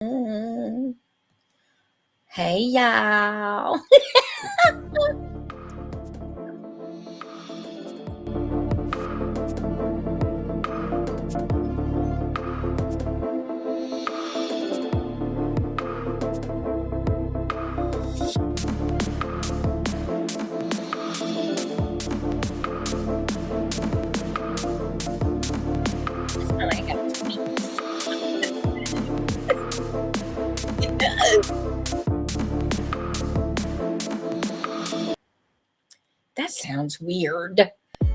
Hey y'all. That sounds weird.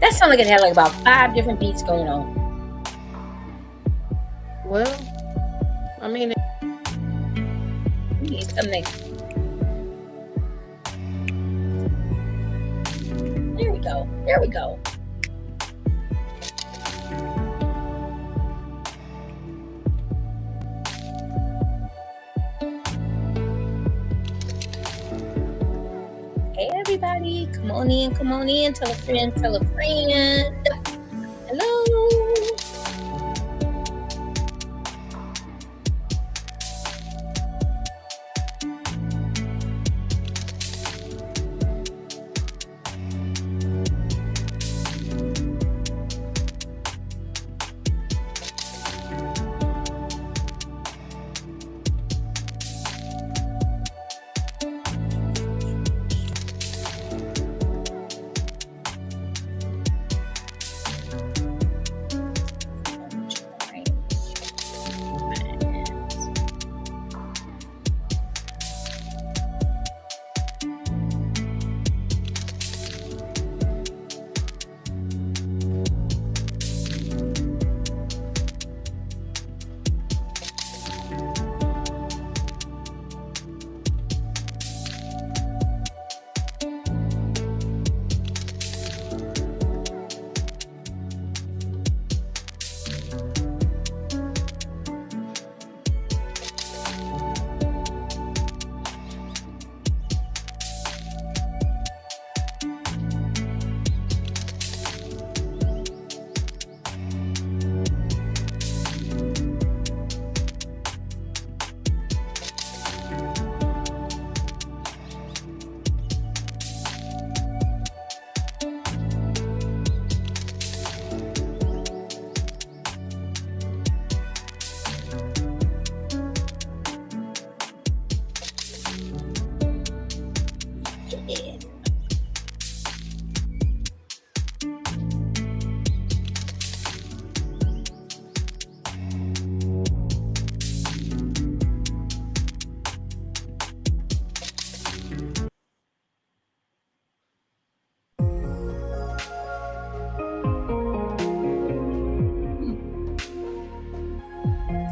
That sounds like it had like about 5 different beats going on. Well, I mean, we need something. There we go. There we go. Hey everybody, come on in, tell a friend, Hello.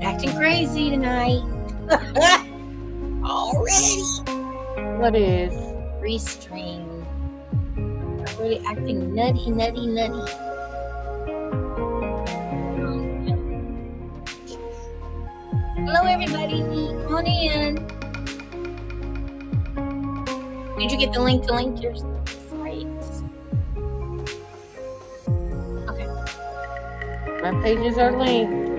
Acting crazy tonight. Already. What is? Restring. Really acting nutty. Hello everybody, come on in. Did you get the link to link your sites? Okay. My pages are linked.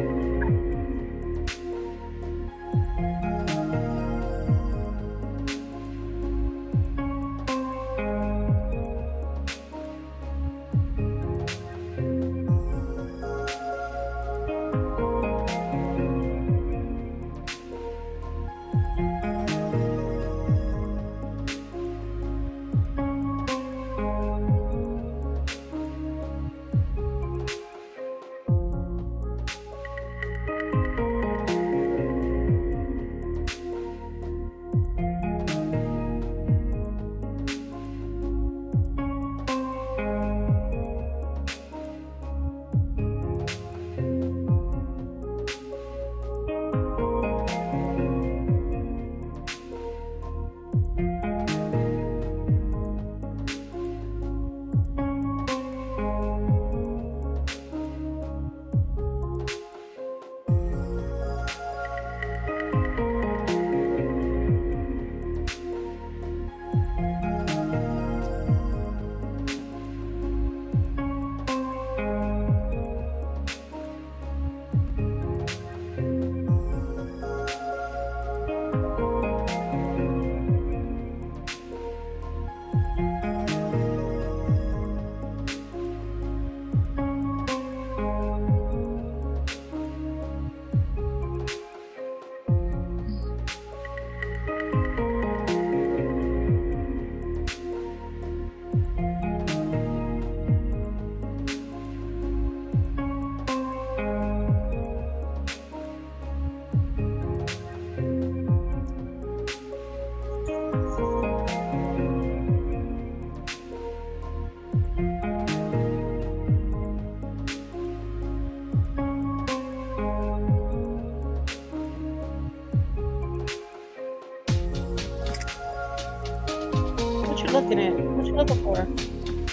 looking at? What you looking for?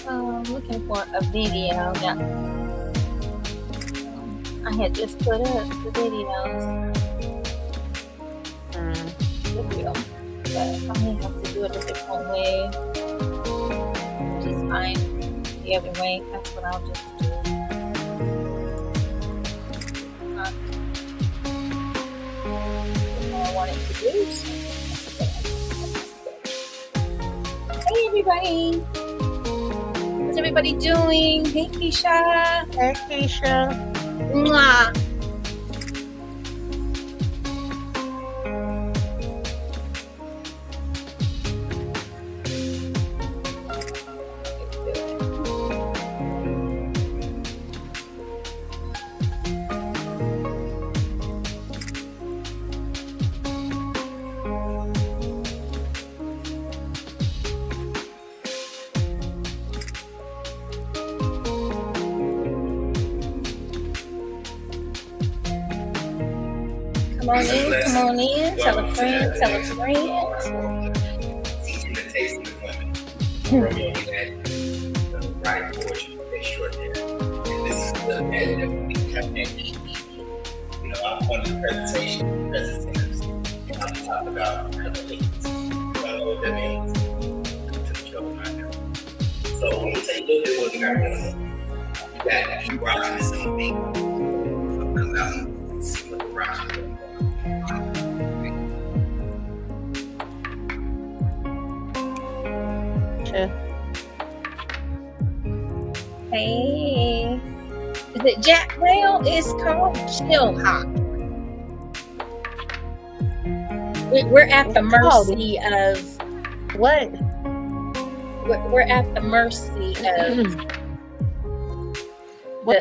I'm looking for a video. Yeah. I had just put up the videos. Video. But I may have to do it a different way. Which is fine. The other way, that's what I'll just do. Not what I wanted to do. So. Hey everybody! What's everybody doing? Hey Keisha! Hey, Keisha. Mwah! Come on in, tell a friend. Teaching the taste of women. Romeo had the right portion of their short hair. And this is the editor we come in. You know, I'm one of the presenters, and I'm talking about relatives. I don't know what that means. To the show right now. So let me tell you a little bit what we got going on. We got eroticism thing. So I'm going to see what eroticism is. Hey, is it Jack Whale? It's called Chill Hop. We're at the mercy of what? We're at the mercy of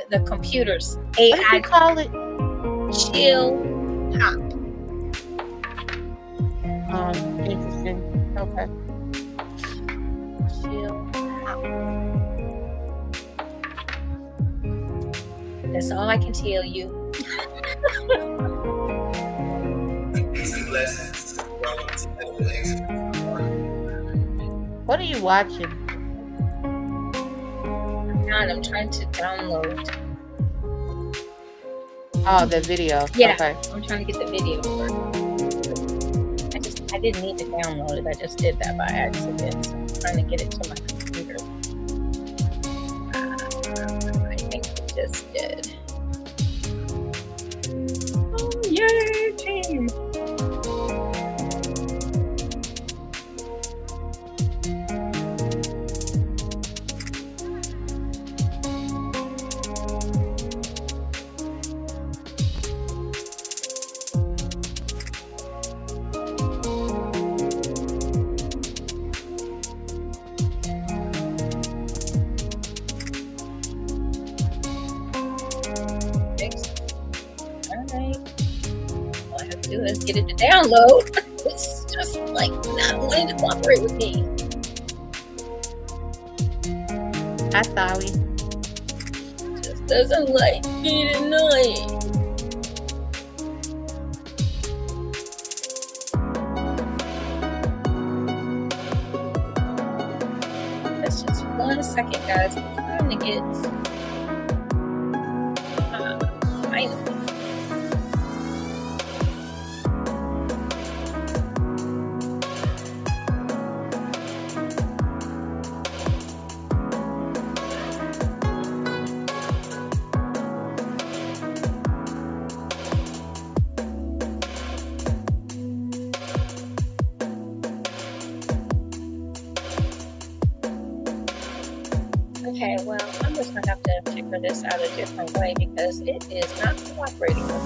the computers. AI. What do you call it? Chill Hop. Interesting. Okay. Chill Hop. That's all I can tell you. What are you watching? I'm trying to download. Oh, the video. Yeah, okay. I'm trying to get the video first. I didn't need to download it. I just did that by accident. So I'm trying to get it to my computer. I think it just did. Oh, yay, team! Let's get it to download. It's just like not wanting to cooperate with me. Hi, sorry. Just doesn't like me tonight. That's just 1 second, guys. I'm trying to get finally. Okay, well, I'm just going to have to figure this out a different way because it is not cooperating with me.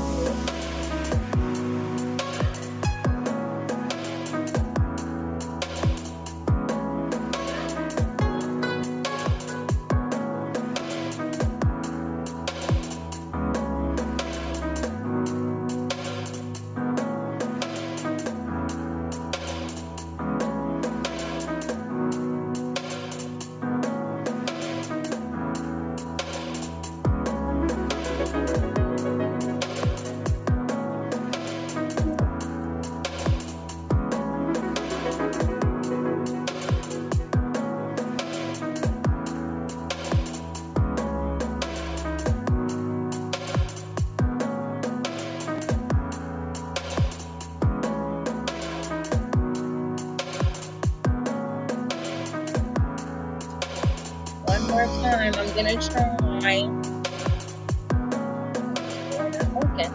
more time. I'm gonna try. Okay.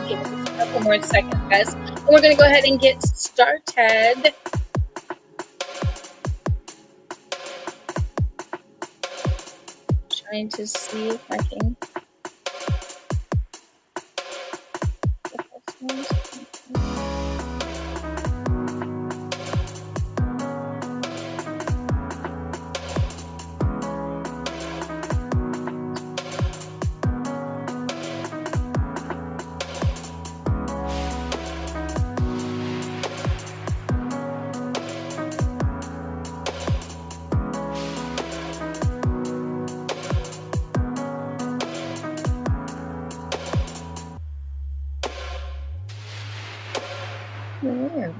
Give it a couple more seconds, guys. And we're gonna go ahead and get started. Trying to see if I can. Yeah.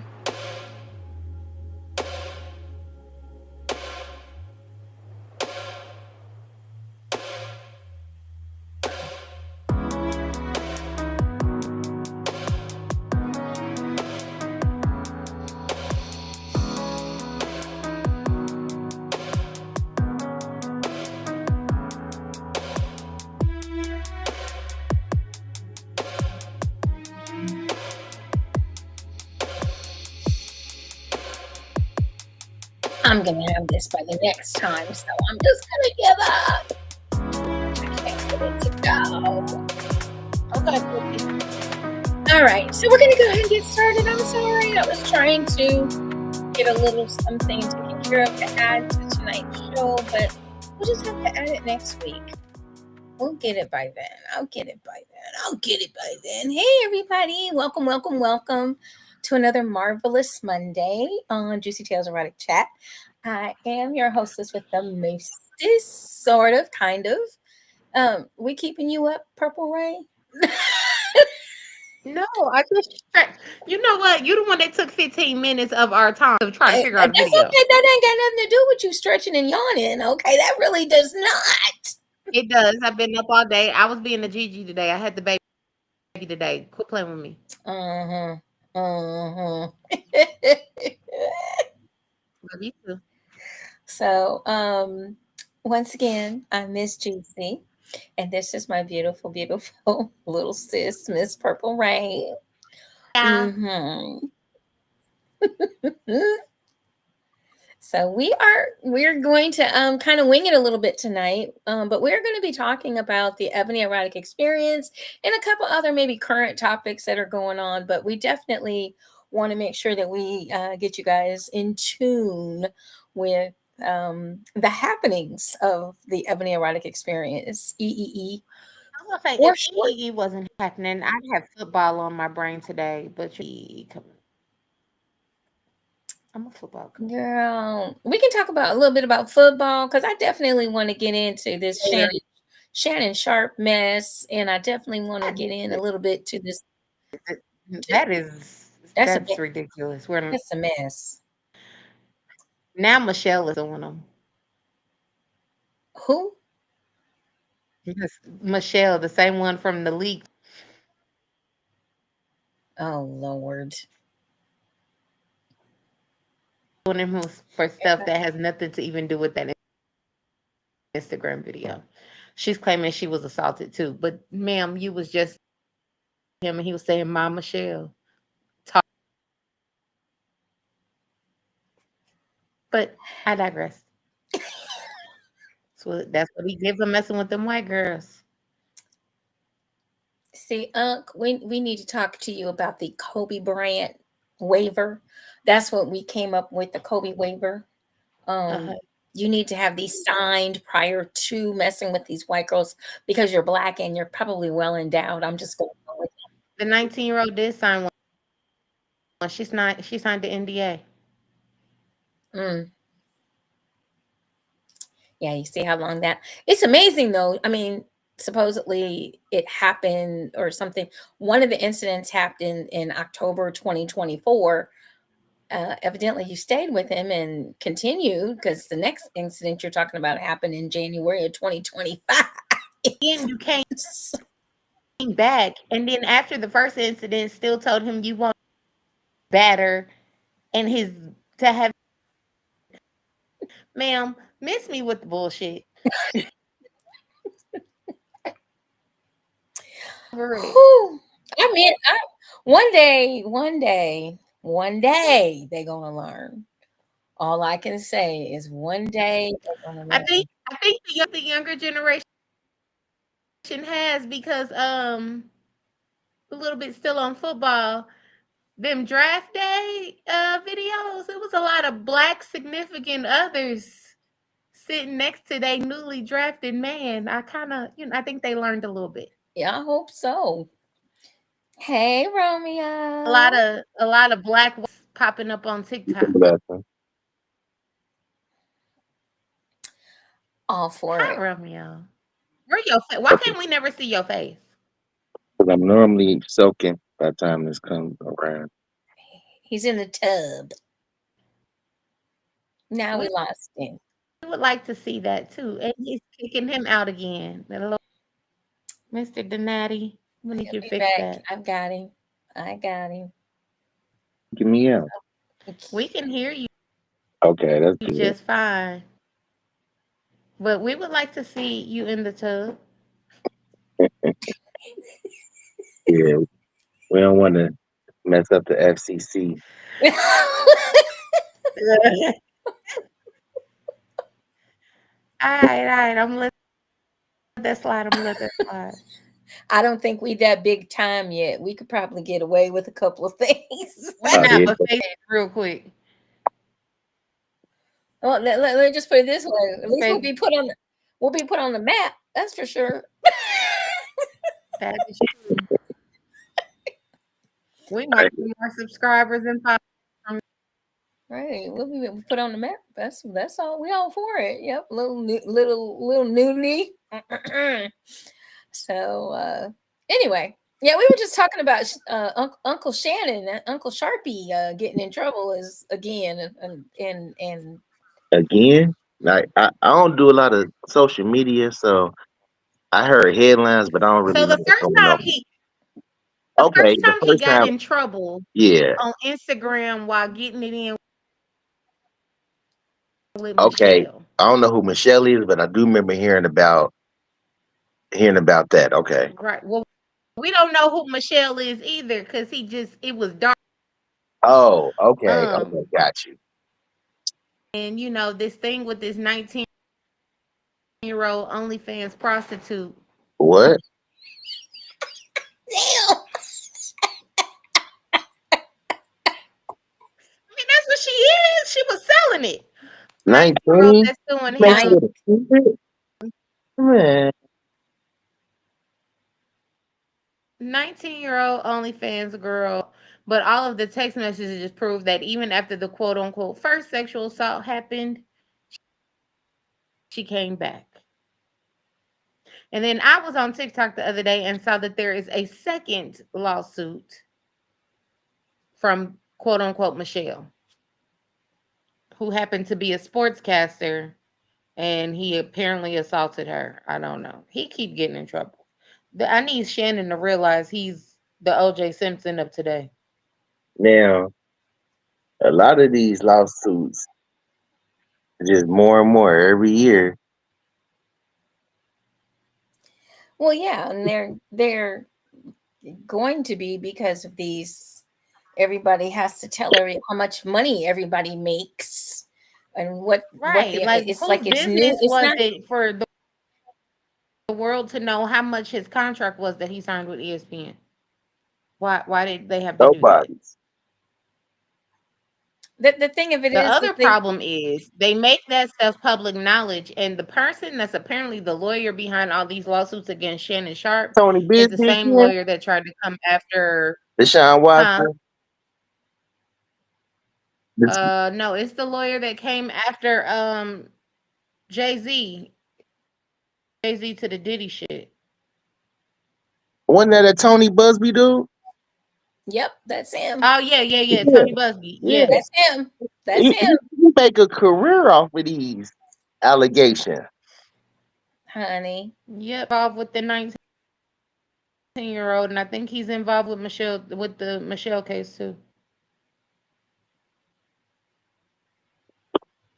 I'm gonna have this by the next time, so I'm just gonna give up. I can't get it to go. Okay. All right, so we're gonna go ahead and get started. I'm sorry, I was trying to get a little something taken care of to add to tonight's show, but we'll just have to add it next week. We'll get it by then. I'll get it by then. Hey, everybody. Welcome to another marvelous Monday on Juicy Tales Erotic Chat. I am your hostess with the mostest, sort of, kind of. We keeping you up, Purple Reign? No, I just you know what? You're the one that took 15 minutes of our time to try to figure out a That's video. okay. That ain't got nothing to do with you stretching and yawning, okay? That really does not. It does. I've been up all day. I was being a Gigi today. I had the baby today. Quit playing with me. Uh-huh. Love you too. So, once again, I'm Miss Jewcee, and this is my beautiful, beautiful little sis, Miss Purple Reign. Yeah. So we're going to kind of wing it a little bit tonight, but we're going to be talking about the Ebony Erotic experience and a couple other maybe current topics that are going on. But we definitely want to make sure that we get you guys in tune with the happenings of the Ebony Erotic experience, EEE. I was gonna say Or if short. EE wasn't happening, I'd have football on my brain today. But I'm a football coach. Girl, we can talk about a little bit about football because I definitely want to get into this Shannon Sharp mess, and I definitely want to get in a little bit to this. That's ridiculous. That's a mess. Now Michelle is doing them. Who? Yes, Michelle, the same one from the league. Oh Lord. Doing him for stuff that has nothing to even do with that Instagram video. She's claiming she was assaulted too. But ma'am, you was just him and he was saying, "My Michelle." But I digress. So that's what he gives for messing with them white girls. See, we need to talk to you about the Kobe Bryant waiver. That's what we came up with, the Kobe waiver. You need to have these signed prior to messing with these white girls because you're black and you're probably well endowed. I'm just going with the 19-year-old did sign one. She signed the NDA. Yeah, you see how long that it's amazing though. I mean, supposedly it happened or something. One of the incidents happened in October 2024. evidently you stayed with him and continued, because the next incident you're talking about happened in January of 2025. Then you came back, and then after the first incident, still told him you want better, and his to have, ma'am, miss me with the bullshit. Whew. I mean, one day they're gonna learn. All I can say is one day they're gonna I learn. think the younger generation has, because a little bit still on football. Them draft day videos, it was a lot of black significant others sitting next to their newly drafted man. I kind of, I think they learned a little bit. Yeah, I hope so. Hey, Romeo. A lot of black popping up on TikTok. All for Hi, it. Romeo. Why can't we never see your face? Because I'm normally soaking by the time this comes around. He's in the tub. Now we lost him. We would like to see that too. And he's kicking him out again. That little Mr. Donati. When did you fix that? I've got him. I got him. Get me out. We can hear you Okay, that's good. just fine. But we would like to see you in the tub. Yeah, we don't want to mess up the FCC. All right. I'm let that slide. I don't think we that big time yet. We could probably get away with a couple of things. We're not a face real quick. Well, let's just put it this way. At least we'll be put on the map. That's for sure. That is true. We might be more subscribers than followers. Right, we'll be put on the map. That's all. We all for it. Yep, little nudity. So anyway, yeah, we were just talking about Uncle Shannon, Uncle Sharpie getting in trouble again. Like I don't do a lot of social media, so I heard headlines, but I don't really. So know the first time he got in trouble, on Instagram while getting it in with Michelle. I don't know who Michelle is, but I do remember hearing about that. Okay, right. Well, we don't know who Michelle is either, because it was dark. Oh, okay, got you. And this thing with this 19-year-old OnlyFans prostitute. What? Damn. I mean, that's what she is. She was selling it. 19? That's doing him. Man. 19-year-old OnlyFans girl. But all of the text messages just prove that even after the quote-unquote first sexual assault happened, she came back. And then I was on TikTok the other day and saw that there is a second lawsuit from quote-unquote Michelle, who happened to be a sportscaster, and he apparently assaulted her. I don't know. He keep getting in trouble. I need Shannon to realize he's the O.J. Simpson of today. Now, a lot of these lawsuits, just more and more every year. Well, yeah, and they're going to be, because of these. Everybody has to tell how much money everybody makes, and what. Right, it's like it's business new. was it for the world to know how much his contract was that he signed with ESPN? Why did they have to do that? The thing of it the is, other problem is they make that stuff public knowledge, and the person that's apparently the lawyer behind all these lawsuits against Shannon Sharp is the same lawyer that tried to come after Deshaun Watson. No, it's the lawyer that came after Jay-Z to the Diddy shit. Wasn't that a Tony Busby dude? Yep, that's him. Oh yeah. Yeah, Tony Busby. yeah. Yeah. That's him. That's You, him, you you make a career off of these allegations. honey. Yep. Involved with the 19-year-old, and I think he's involved with the Michelle case too.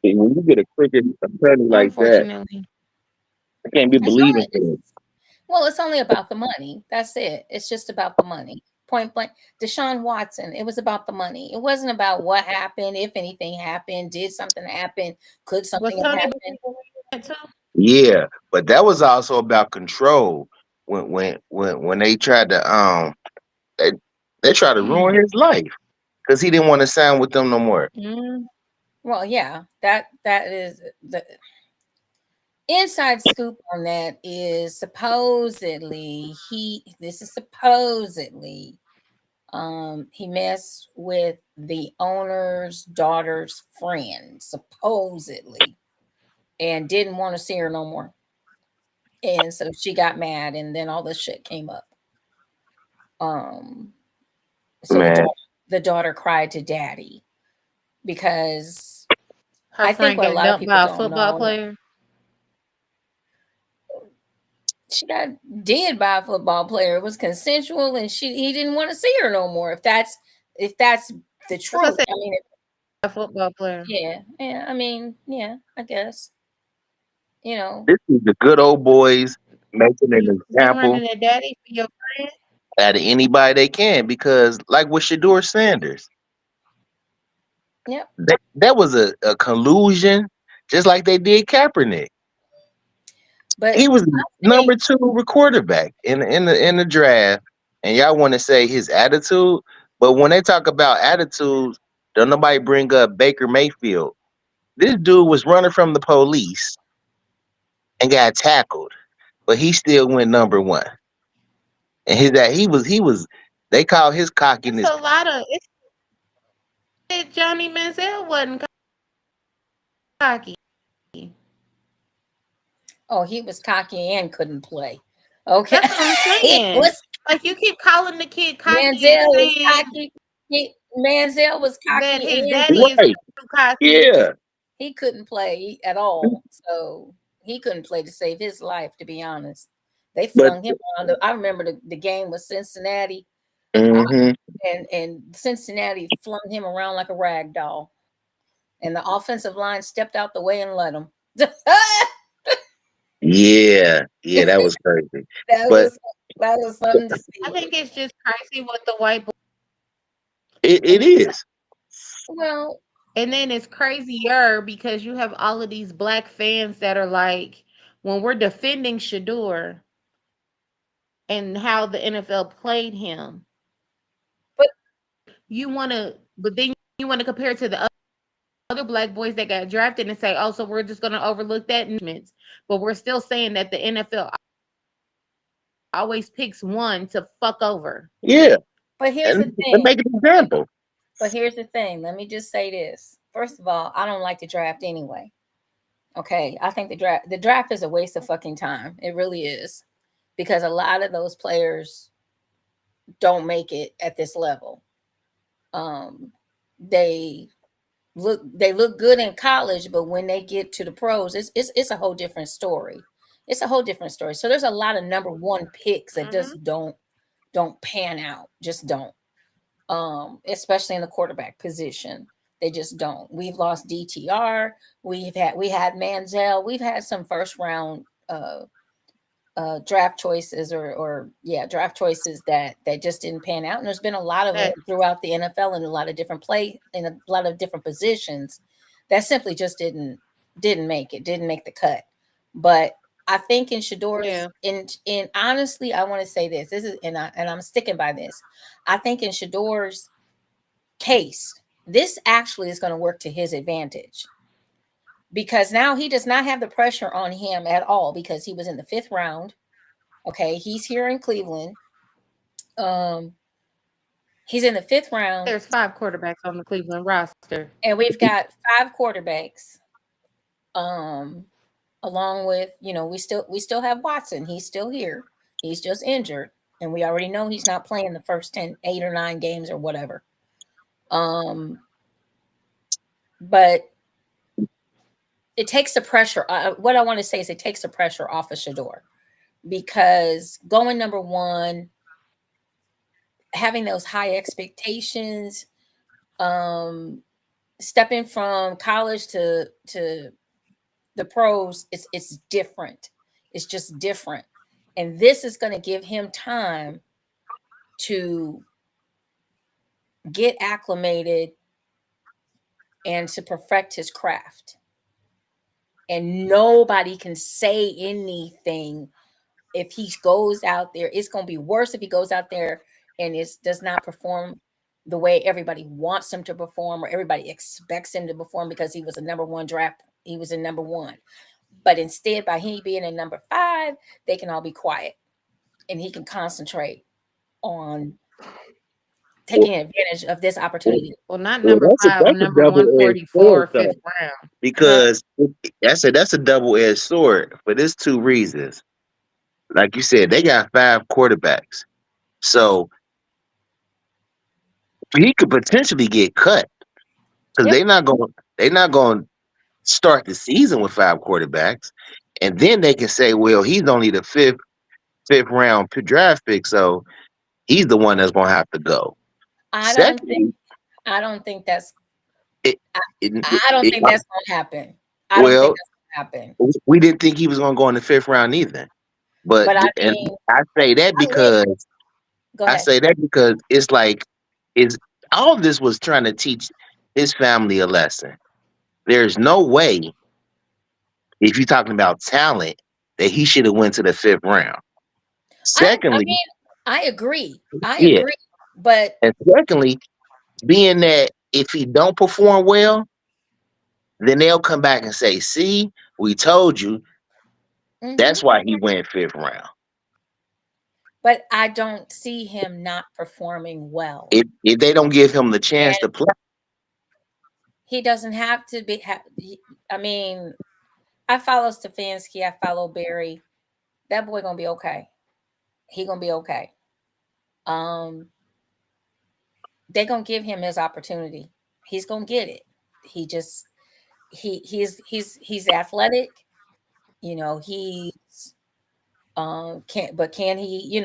See, when you get a cricket attorney like that, Unfortunately. I can't be It's believing only, things. well, it's only about the money. That's it. It's just about the money. Point blank. Deshaun Watson, it was about the money. It wasn't about what happened, if anything happened, did something happen, could Was something have Tony happened. Busby too? Yeah, but that was also about control. When they tried to they they tried to ruin his life because he didn't want to sign with them no more. Mm. Well, yeah, that is the inside scoop on that is supposedly this is supposedly he messed with the owner's daughter's friend, supposedly, and didn't want to see her no more. And so she got mad, and then all this shit came up. Um, so Man, the daughter cried to daddy because Her I think friend what a got lot of dumped people by a don't football know, player. she got did by a football player. It was consensual, and he didn't want to see her no more. If that's the That's what I truth, said. I mean, A football player. yeah. I mean, yeah, I guess you know. this is the good old boys making an You example running a daddy for your friend? out of anybody they can because, like with Shador Sanders, Yep. that was a collusion, just like they did Kaepernick. But He was I number think, two quarterback in the draft, and y'all want to say his attitude, but when they talk about attitudes, don't nobody bring up Baker Mayfield. This dude was running from the police and got tackled, but he still went number one. And he was they call his It's cockiness. a lot of Johnny Manziel wasn't cocky. oh, he was cocky and couldn't play. Okay, That's what I'm it saying. was Like you keep calling the kid cocky and Manziel was saying cocky. Manziel was that cocky his and daddy is Right. too cocky. Yeah. he couldn't play at all. So he couldn't play to save his life, to be honest. They But flung him around. I remember the game with Cincinnati, hmm and Cincinnati flung him around like a rag doll. And the offensive line stepped out the way and let him. that yeah, that was crazy. But was that was something to I see. think it's just crazy what the white boy it and it's is. Well, and then it's crazier because you have all of these black fans that are like, when we're defending Shador and how the NFL played him, but but then you want to compare it to the other black boys that got drafted and say, oh, so we're just going to overlook that, but we're still saying that the NFL always picks one to fuck over. Yeah. but here's the And thing. make an example. But here's the thing. Let me just say this. First of all, I don't like the draft anyway. Okay, I think the draft is a waste of fucking time. It really is, because a lot of those players don't make it at this level. Um, they look good in college, but when they get to the pros, it's a whole different story. It's a whole different story. So there's a lot of number one picks that Mm-hmm. just don't pan out. Just don't. Especially in the quarterback position. They just don't. We've lost DTR. We had Manziel. We've had some first round draft choices or draft choices that just didn't pan out. And there's been a lot of them throughout the NFL and a lot of different play in a lot of different positions that simply just didn't make it, didn't make the cut. But I think in Shador's Yeah. in honestly, I want to say this. This is and I'm sticking by this. I think in Shador's case, this actually is going to work to his advantage, because now he does not have the pressure on him at all because he was in the 5th round. Okay, he's here in Cleveland. He's in the 5th round, There's 5 quarterbacks on the Cleveland roster. and we've got 5 quarterbacks. Along with we still have Watson. He's still here. He's just injured. And we already know he's not playing the first 8 or 9 games or whatever. But it takes the pressure. What I want to say is it takes the pressure off of Shador, because going number 1, having those high expectations, stepping from college to the pros, it's different. It's just different. And this is going to give him time to get acclimated and to perfect his craft. And nobody can say anything if he goes out there. It's going to be worse if he goes out there and does not perform the way everybody wants him to perform, or everybody expects him to perform, because he was a number 1 draft. He was a number 1. But instead, by he being a number 5, they can all be quiet and he can concentrate on taking advantage of this opportunity. Well, not number 5, that's a number double-edged 144, sword, though. 5th round. Because that's a double-edged sword for this 2 reasons. Like you said, they got 5 quarterbacks, so he could potentially get cut, because they're not going to start the season with 5 quarterbacks, and then they can say, well, he's only the fifth round draft pick, so he's the one that's going to have to go. I don't think that's going to happen. I don't think that's going to happen. We didn't think he was going to go in the 5th round either. But I say that because it's like, all of this was trying to teach his family a lesson. There's no way, if you're talking about talent, that he should have went to the 5th round. Secondly, I agree. But and secondly, being that if he don't perform well, then they'll come back and say, see, we told you. That's why he went 5th round. But I don't see him not performing well. If they don't give him the chance to play. He doesn't have to be. I follow Stefanski. I follow Barry. That boy gonna be okay. He gonna be okay. They gonna give him his opportunity. He's gonna get it. He's athletic. He's can he?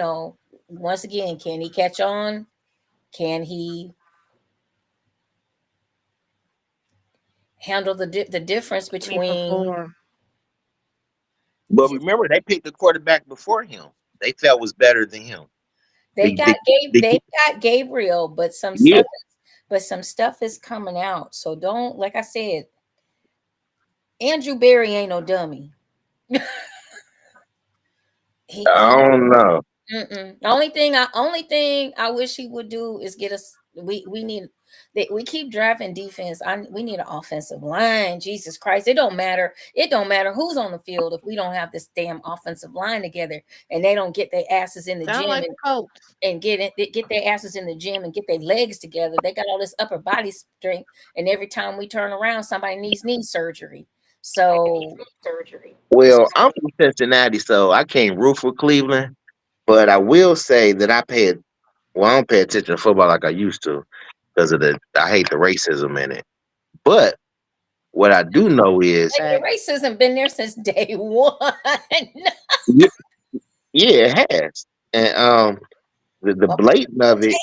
Once again, can he catch on? Can he handle the difference between? But remember, they picked the quarterback before him. They felt was better than him. They got Gabriel, but some stuff is coming out. So don't, like I said, Andrew Berry ain't no dummy. I don't know. The only thing I wish he would do is get us. We keep drafting defense. We need an offensive line. Jesus Christ! It don't matter. It don't matter who's on the field if we don't have this damn offensive line together, and they don't get their asses in the gym and get their asses in the gym and get their legs together. They got all this upper body strength, and every time we turn around, somebody needs knee surgery. So, well, I'm from Cincinnati, so I can't root for Cleveland, but I will say that I don't pay attention to football like I used to because I hate the racism in it. But what I do know is the racism been there since day 1. Yeah, it has, and the blatant of it,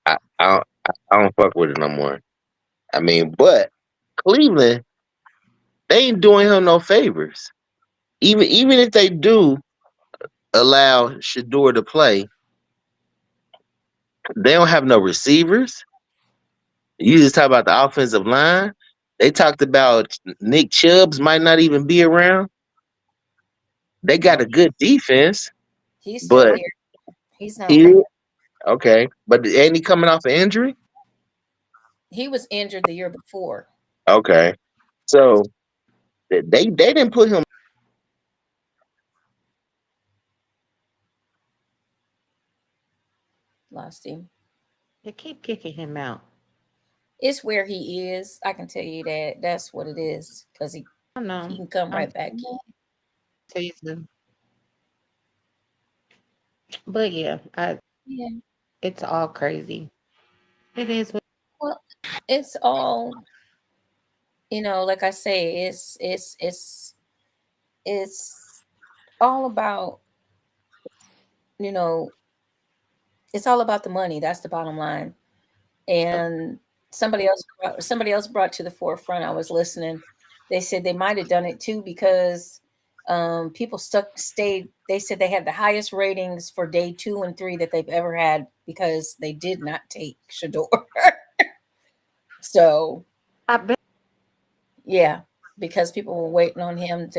I don't fuck with it no more. But Cleveland, they ain't doing him no favors. Even if they do allow Shador to play, they don't have no receivers. You just talk about the offensive line. They talked about Nick Chubbs might not even be around. They got a good defense. He's still here. He's not. Okay, but ain't he coming off an injury? He was injured the year before. Okay, so they didn't put him. Lost him. They keep kicking him out. It's where he is. I can tell you that. That's what it is. Because he can come right back in. Season. But yeah, Yeah. it's all crazy. It is. Well, it's all, like I say, it's all about, you know, it's all about the money. That's the bottom line. And somebody else brought to the forefront. I was listening. They said they might have done it too because people stayed. They said they had the highest ratings for day 2 and 3 that they've ever had because they did not take Shador. So I bet. yeah, because people were waiting on him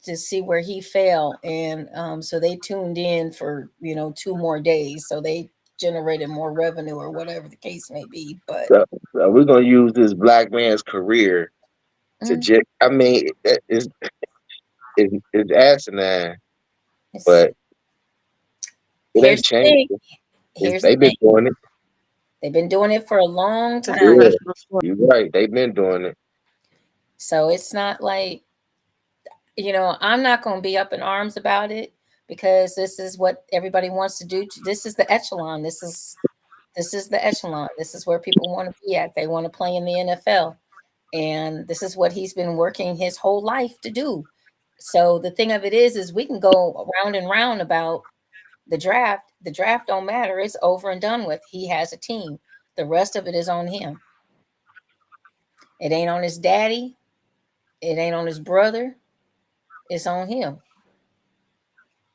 to see where he fell, and so they tuned in for 2 more days, so they generated more revenue or whatever the case may be. But So we're gonna use this black man's career to mm, just. I mean, it's asinine, it's but it here's ain't the changed. thing. It's Here's the they've been thing. doing it. They've been doing it for a long It's a time, Yeah, professional sport. you're right. They've been doing it. so it's not like I'm not going to be up in arms about it because this is what everybody wants to do. This is the echelon. This is the echelon. This is where people want to be at. They want to play in the NFL. And this is what he's been working his whole life to do. So the thing of it is we can go round and round about the draft. The draft don't matter. It's over and done with. He has a team. The rest of it is on him. It ain't on his daddy. It ain't on his brother. It's on him.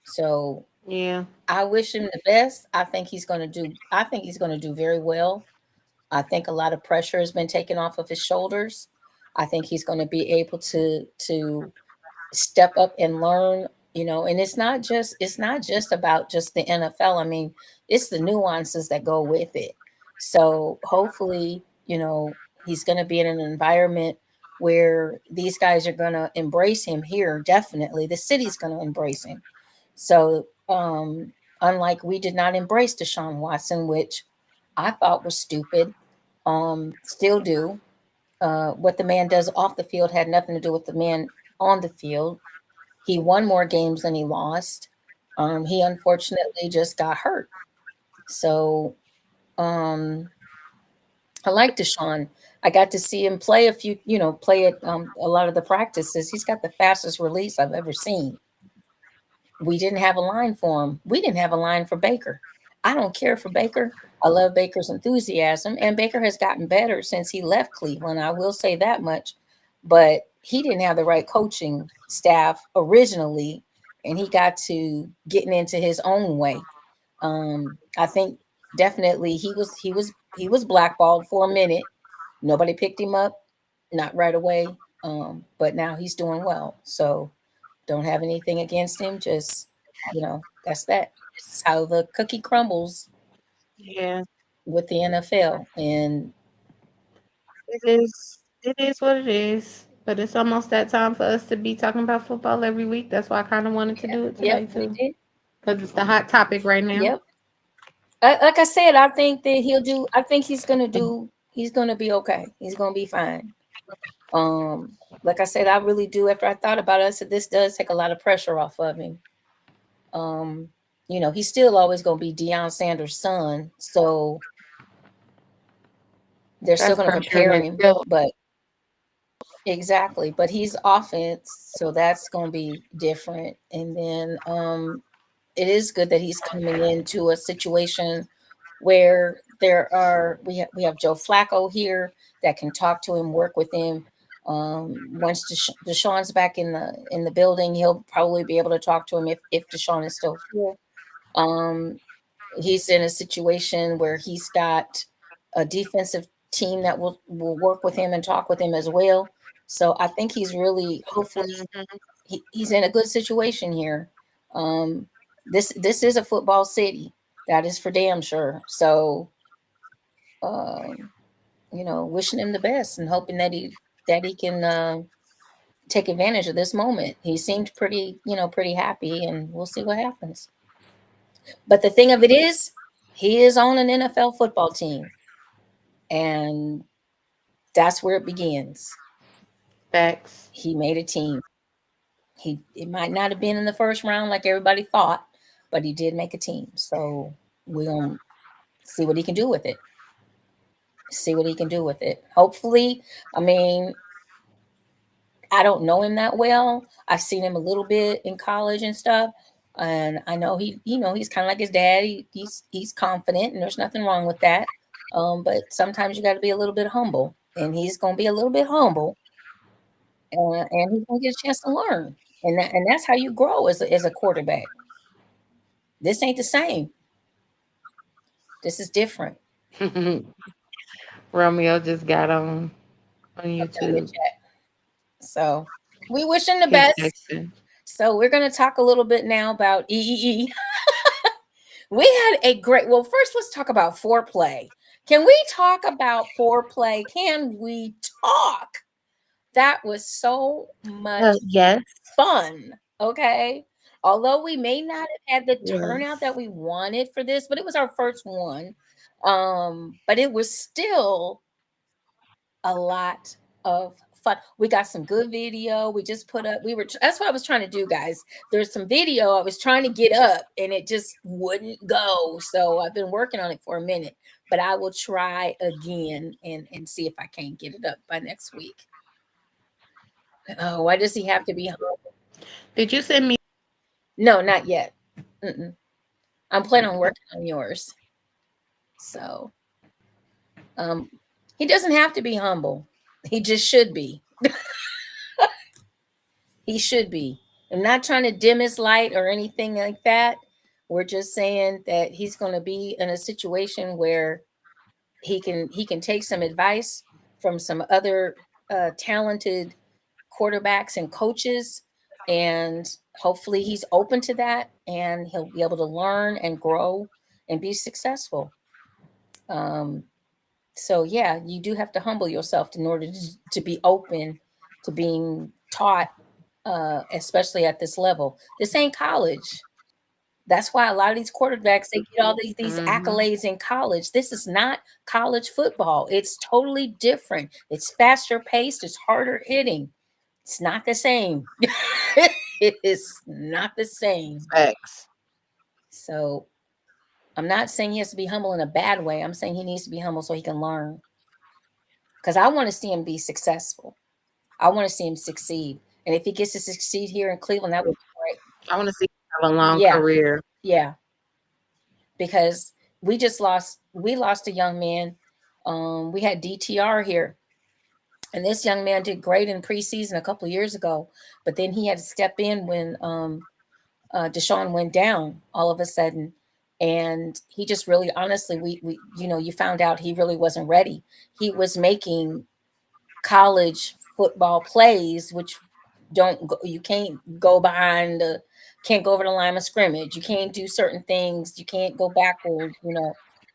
So Yeah. I wish him the best. I think he's gonna do very well. I think a lot of pressure has been taken off of his shoulders. I think he's going to be able to step up and learn, and it's not just about just the NFL. I mean, it's the nuances that go with it. So hopefully, he's going to be in an environment where these guys are going to embrace him here. Definitely. The city's going to embrace him. So, unlike we did not embrace Deshaun Watson, which I thought was stupid, still do. What the man does off the field had nothing to do with the man on the field. He won more games than he lost. He unfortunately just got hurt. So I like Deshaun. I got to see him play play at a lot of the practices. He's got the fastest release I've ever seen. We didn't have a line for him. We didn't have a line for Baker. I don't care for Baker. I love Baker's enthusiasm, and Baker has gotten better since he left Cleveland. I will say that much. But he didn't have the right coaching staff originally, and he got to getting into his own way. I think definitely he was blackballed for a minute. Nobody picked him up, not right away. But now he's doing well. So don't have anything against him. Just, that's that. This is how the cookie crumbles Yeah. with the NFL. And It is. It is what it is. But it's almost that time for us to be talking about football every week. That's why I kind of wanted to do it yep, today we too, did. because it's the hot topic right now. Yep. Like I said, I think that I think he's gonna be okay. He's gonna be fine. Like I said, I really do. After I thought about it, I said this does take a lot of pressure off of him. Um, he's still always gonna be Deion Sanders' son, so they're still That's gonna pressure in compare him, itself. but exactly. But he's offense, so that's gonna be different. And then it is good that he's coming into a situation where we have Joe Flacco here that can talk to him, work with him. Once Deshaun's back in the building, he'll probably be able to talk to him if Deshaun is still here. Um, he's in a situation where he's got a defensive team that will work with him and talk with him as well. So I think he's really hopefully Mhm. he's in a good situation here. Um, this is a football city, that is for damn sure. So um, wishing him the best and hoping that he can take advantage of this moment. He seemed pretty happy, and we'll see what happens. But the thing of it is, he is on an NFL football team, and that's where it begins. Facts. He made a team. It might not have been in the first round like everybody thought, but he did make a team. So we're gonna see what he can do with it. See what he can do with it. Hopefully, I mean, I don't know him that well. I've seen him a little bit in college and stuff. And I know he's kind of like his dad. He's confident, and there's nothing wrong with that. But sometimes you got to be a little bit humble, and he's going to be a little bit humble, and he's going to get a chance to learn, and that's how you grow as a quarterback. This ain't the same. This is different. Romeo just got on Okay, in the YouTube. chat. So we wish him the He's best. texting. So we're going to talk a little bit now about EEE. We had a great, well, first let's talk about foreplay. Can we talk about foreplay? Can we talk? That was so much Yes. fun. Okay. Although we may not have had the Yes. turnout that we wanted for this, but it was our first one. But it was still a lot of fun. We got some good video. We just put up, that's what I was trying to do, guys. There's some video I was trying to get up and it just wouldn't go. So I've been working on it for a minute, but I will try again and see if I can get it up by next week. Oh, why does he have to be home? Did you send me? No, not yet. I'm planning on working on yours. So he doesn't have to be humble. He just should be. He should be. I'm not trying to dim his light or anything like that. We're just saying that he's going to be in a situation where he can take some advice from some other talented quarterbacks and coaches, and hopefully he's open to that and he'll be able to learn and grow and be successful. So yeah, you do have to humble yourself in order to be open to being taught, especially at this level. This ain't college. That's why a lot of these quarterbacks, they get all these accolades in college. This is not college football. It's totally different. It's faster paced. It's harder hitting. It's not the same. It is not the same. Facts. So I'm not saying he has to be humble in a bad way. I'm saying he needs to be humble so he can learn. Because I want to see him be successful. I want to see him succeed. And if he gets to succeed here in Cleveland, that would be great. I want to see him have a long career. Yeah. Because we lost a young man. We had DTR here. And this young man did great in preseason a couple of years ago. But then he had to step in when Deshaun went down all of a sudden. And he just really, honestly, we you found out he really wasn't ready. He was making college football plays, which you can't go behind can't go over the line of scrimmage. You can't do certain things. You can't go backward. He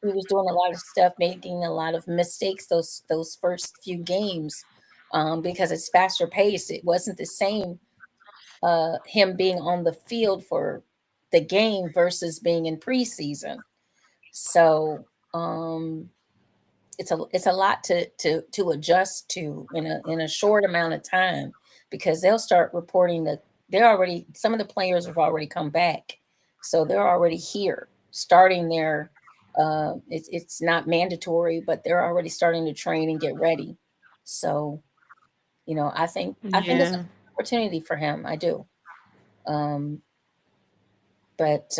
was doing a lot of stuff, making a lot of mistakes those first few games because it's faster paced. It wasn't the same him being on the field for the game versus being in preseason. So it's a lot to adjust to in a short amount of time, because they'll start reporting that some of the players have already come back, so they're already here starting their it's not mandatory, but they're already starting to train and get ready. So I think it's an opportunity for him. I do. But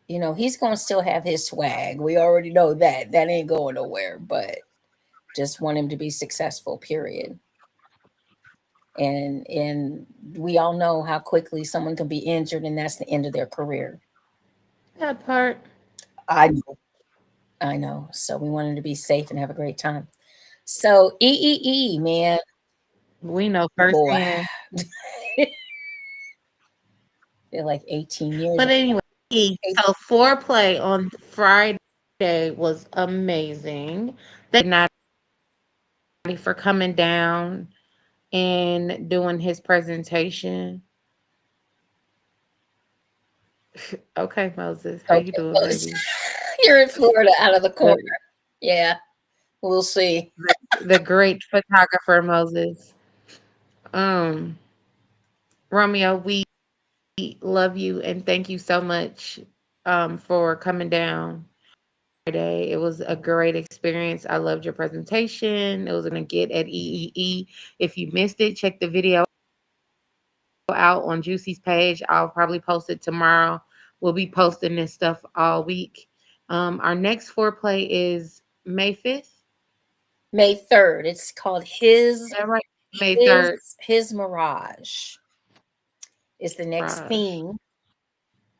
he's going to still have his swag. We already know that ain't going nowhere, but just want him to be successful, period. And we all know how quickly someone can be injured, and that's the end of their career. That part. I know. So we want him to be safe and have a great time. So EEE, man. We know firsthand. They're like 18 years. But anyway, so foreplay on Friday was amazing. Thank you for coming down and doing his presentation. Okay, Moses, how you doing, baby? You're in Florida, out of the corner. Yeah, we'll see. The great photographer Moses. Romeo, we love you and thank you so much for coming down Friday. It was a great experience. I loved your presentation. It was gonna get at EEE. If you missed it, check the video out on Juicy's page. I'll probably post it tomorrow. We'll be posting this stuff all week. Our next foreplay is May 5th. May 3rd. It's called Is that right? May 3rd. His Mirage is the next Raj. theme.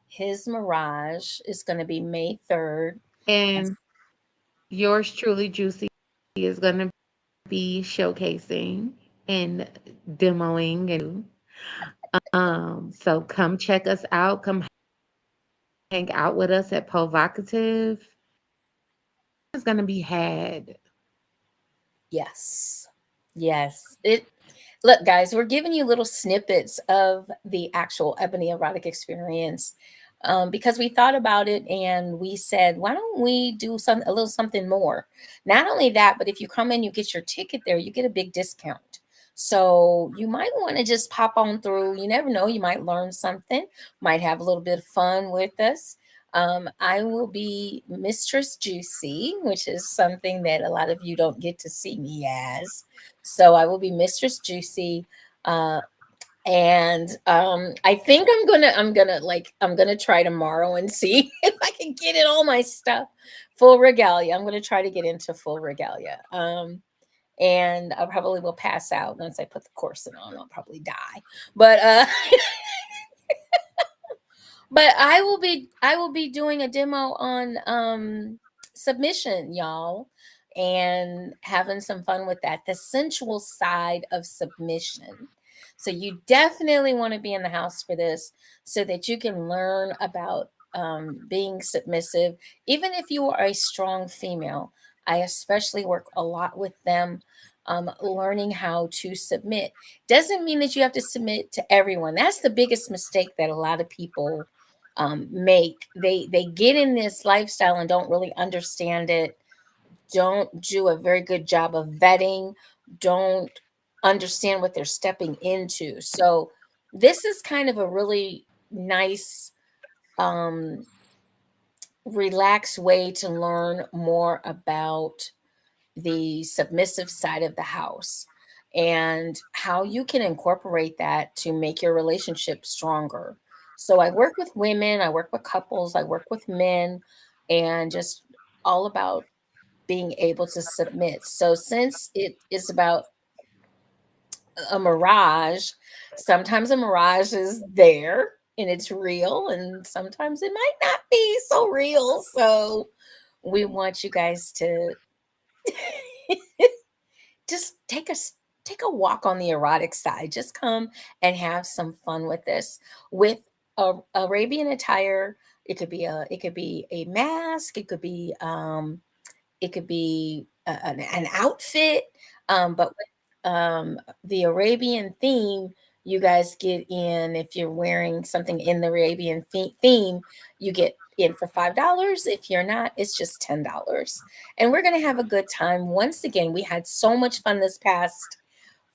His Mirage is going to be May 3rd. And yours truly, Juicy, is going to be showcasing and demoing and so come check us out. Come hang out with us at Provocative. It's going to be had. Yes. Look, guys, we're giving you little snippets of the actual Ebony Erotic experience because we thought about it and we said, why don't we do a little something more? Not only that, but if you come in, you get your ticket there, you get a big discount. So you might want to just pop on through. You never know, you might learn something, might have a little bit of fun with us. I will be Mistress Jewcee, which is something that a lot of you don't get to see me as. So I will be Mistress Jewcee, and I think I'm gonna try tomorrow and see if I can get in all my stuff, full regalia. I'm gonna try to get into full regalia, and I probably will pass out once I put the corset on. I'll probably die, but. But I will be doing a demo on submission, y'all, and having some fun with that. The sensual side of submission. So you definitely want to be in the house for this so that you can learn about being submissive. Even if you are a strong female, I especially work a lot with them. Learning how to submit doesn't mean that you have to submit to everyone. That's the biggest mistake that a lot of people make. They get in this lifestyle and don't really understand it, don't do a very good job of vetting, don't understand what they're stepping into. So this is kind of a really nice relaxed way to learn more about the submissive side of the house and how you can incorporate that to make your relationship stronger. So I work with women, I work with couples, I work with men, and just all about being able to submit. So since it is about a mirage, sometimes a mirage is there and it's real, and sometimes it might not be so real. So we want you guys to just take a walk on the erotic side. Just come and have some fun with this. With Arabian attire, it could be a mask, it could be an outfit. But with the Arabian theme, you guys get in. If you're wearing something in the Arabian theme, you get in for $5. If you're not, it's just $10. And we're going to have a good time. Once again, we had so much fun this past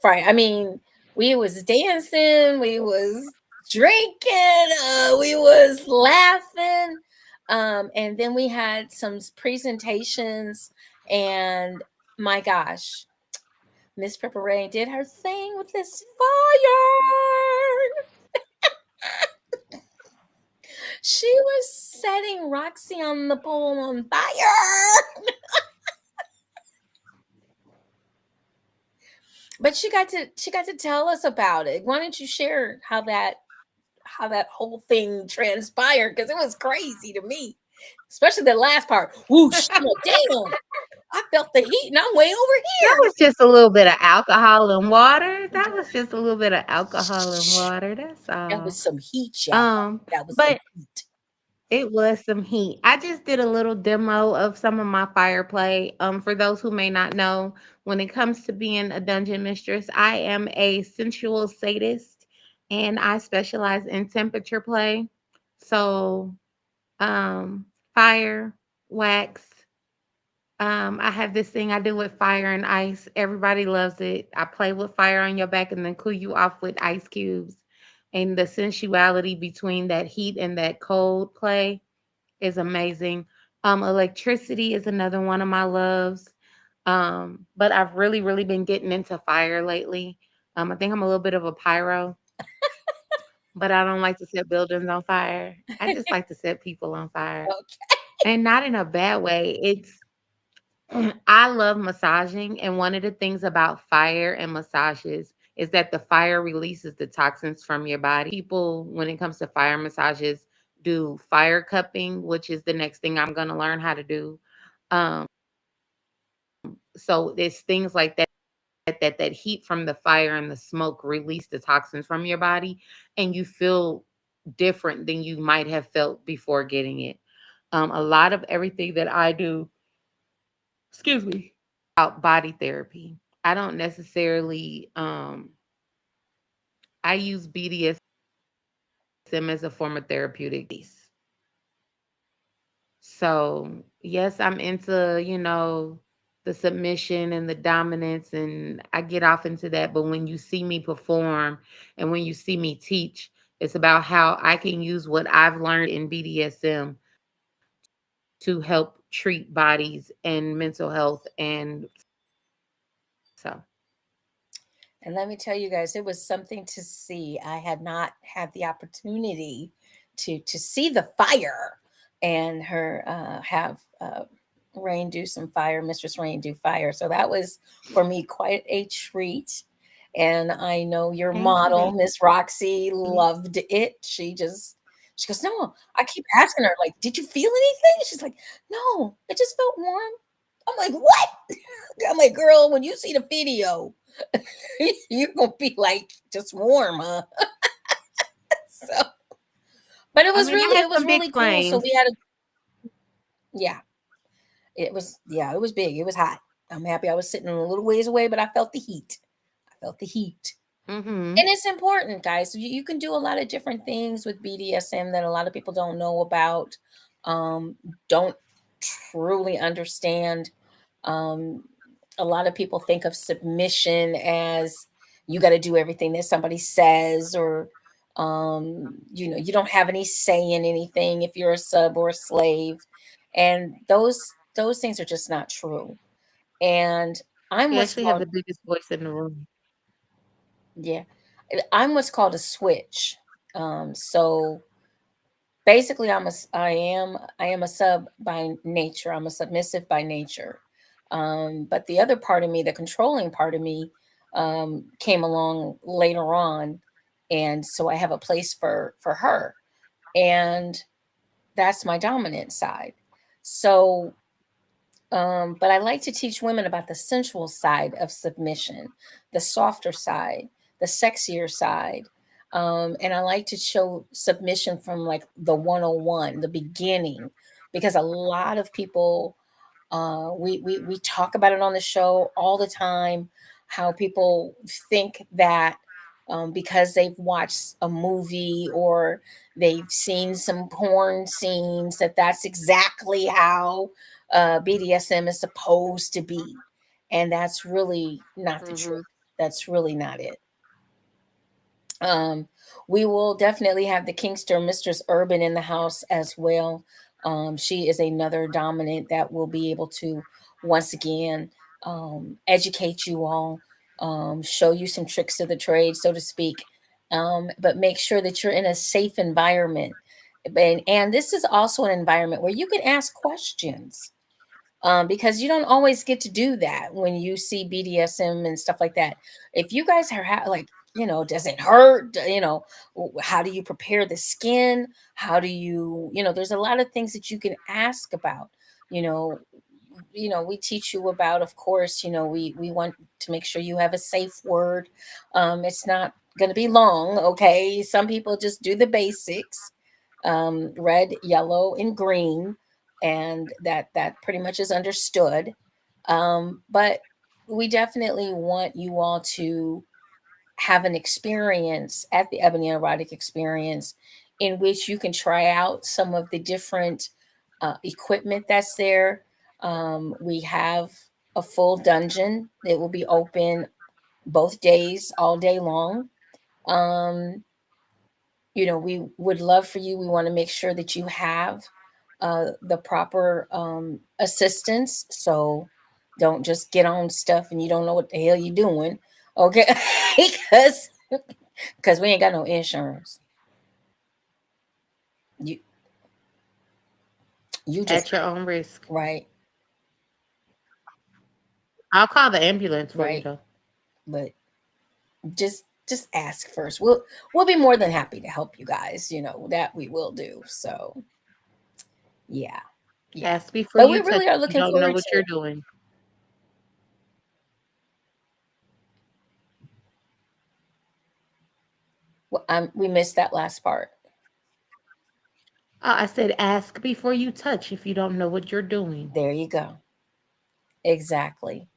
Friday. I mean, we was dancing, we was drinking, we was laughing. And then we had some presentations, and my gosh, Miss Purple Reign did her thing with this fire. She was setting Roxy on the pole on fire. But she got to tell us about it. Why don't you share how that whole thing transpired? Because it was crazy to me, especially the last part. Whoosh! I'm like, damn! I felt the heat, and I'm way over here. That was just a little bit of alcohol and water. That was just a little bit of alcohol and water. That's all. That was some heat, y'all. That was but some heat. it was some heat. I just did a little demo of some of my fire play. For those who may not know, when it comes to being a dungeon mistress, I am a sensual sadist, and I specialize in temperature play. So, fire, wax. I have this thing I do with fire and ice. Everybody loves it. I play with fire on your back and then cool you off with ice cubes. and the sensuality between that heat and that cold play is amazing. Electricity is another one of my loves. But I've really been getting into fire lately. I think I'm a little bit of a pyro, but I don't like to set buildings on fire. I just like to set people on fire. Okay. And not in a bad way. It's I love massaging, and one of the things about fire and massages is that the fire releases the toxins from your body. People, when it comes to fire massages, do fire cupping, which is the next thing I'm going to learn how to do. Um, so there's things like that heat from the fire and the smoke release the toxins from your body, and you feel different than you might have felt before getting it. A lot of everything that I do, excuse me, about body therapy. I don't necessarily I use BDSM as a form of therapeutic release. So, yes, I'm into, the submission and the dominance, and I get off into that. But when you see me perform and when you see me teach, it's about how I can use what I've learned in BDSM to help treat bodies and mental health. And so, And let me tell you guys, it was something to see. I had not had the opportunity to see the fire and her have Rain do some fire, Mistress Rain do fire. So that was for me quite a treat. And I know your thank you, model, baby. Miss Roxy, loved it. She goes, no. I keep asking her, like, did you feel anything? She's like, no, it just felt warm. I'm like, what? I'm like, girl, when you see the video, you're gonna be like just warm, huh? So, but I mean, I it had was some big really cool. So flames. we had a yeah, it was big. It was hot. I'm happy I was sitting a little ways away, but I felt the heat. I felt the heat. Hmm. And it's important, guys. You can do a lot of different things with BDSM that a lot of people don't know about, don't truly understand. Um, a lot of people think of submission as you got to do everything that somebody says, or you don't have any say in anything if you're a sub or a slave, and those things are just not true. And I'm You what's actually have called the biggest voice in the room. yeah, I'm what's called a switch. So basically, I am a sub by nature. I'm a submissive by nature. But the other part of me, the controlling part of me, came along later on, and so I have a place for her, and that's my dominant side. So but I like to teach women about the sensual side of submission, the softer side, the sexier side. And I like to show submission from like the 101, the beginning, because a lot of people we talk about it on the show all the time. How people think that because they've watched a movie or they've seen some porn scenes that that's exactly how BDSM is supposed to be, and that's really not the truth. Hmm. That's really not it. Um, we will definitely have the Kinkster Mistress Urban in the house as well. She is another dominant that will be able to once again educate you all, show you some tricks of the trade, so to speak. But make sure that you're in a safe environment. And this is also an environment where you can ask questions, because you don't always get to do that when you see BDSM and stuff like that. If you guys are like, does it hurt? How do you prepare the skin? How do there's a lot of things that you can ask about. You know, we teach you about, of course, we want to make sure you have a safe word. It's not going to be long, okay? Some people just do the basics, red, yellow, and green, and that pretty much is understood. But we definitely want you all to have an experience at the Ebony Erotic experience in which you can try out some of the different equipment that's there. We have a full dungeon that will be open both days, all day long. Um, we would love for you. We want to make sure that you have the proper assistance. So don't just get on stuff and you don't know what the hell you're doing. Okay. because we ain't got no insurance. You you just At your own risk. right, I'll call the ambulance for you right. though. But just ask first. We'll be more than happy to help you guys. That we will do. So yeah, yeah. Ask before But we you touch really are if you looking don't know forward what to you're it. doing. We missed that last part. I said ask before you touch if you don't know what you're doing. There you go. Exactly.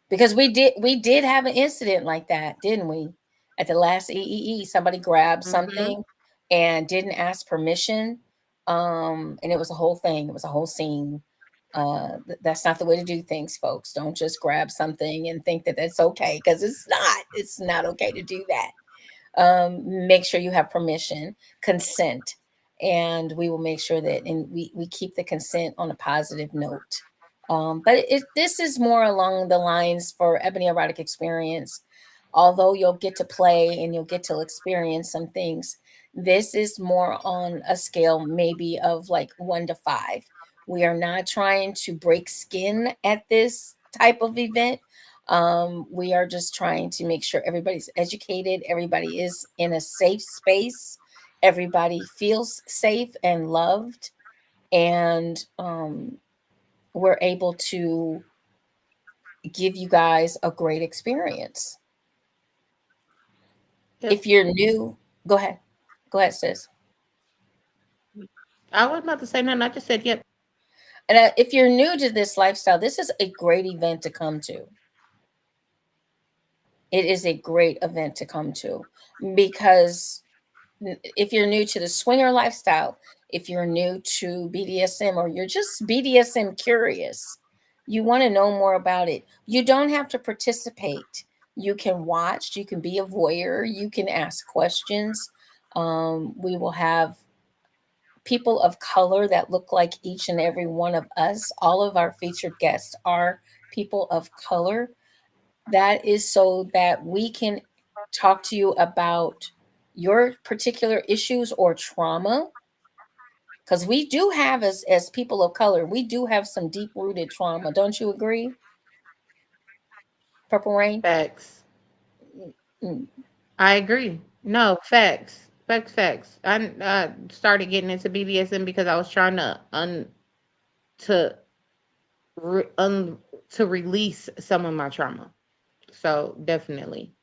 Because we did have an incident like that, didn't we? At the last EEE, somebody grabbed Mm-hmm. something and didn't ask permission. And it was a whole thing. It was a whole scene. That's not the way to do things, folks. Don't just grab something and think that that's okay, because it's not. It's not okay to do that. Make sure you have permission, consent, and we will make sure that, and we keep the consent on a positive note. But this is more along the lines for Ebony Erotic Experience. Although you'll get to play and you'll get to experience some things, this is more on a scale maybe of like 1 to 5. We are not trying to break skin at this type of event. We are just trying to make sure everybody's educated, everybody is in a safe space, everybody feels safe and loved, and we're able to give you guys a great experience. Yep. If you're new, go ahead. Go ahead, sis. I wasn't about to say nothing. I just said yep. And if you're new to this lifestyle, this is a great event to come to. It is a great event to come to, because if you're new to the swinger lifestyle, if you're new to BDSM, or you're just BDSM curious, you want to know more about it, you don't have to participate. You can watch, you can be a voyeur, you can ask questions. We will have people of color that look like each and every one of us. All of our featured guests are people of color. That is so that we can talk to you about your particular issues or trauma, because we do have, as people of color, we do have some deep rooted trauma. Don't you agree, Purple Rain? Facts. Mm. I agree. No, facts. Facts. I started getting into BDSM because I was trying to to release some of my trauma. So definitely.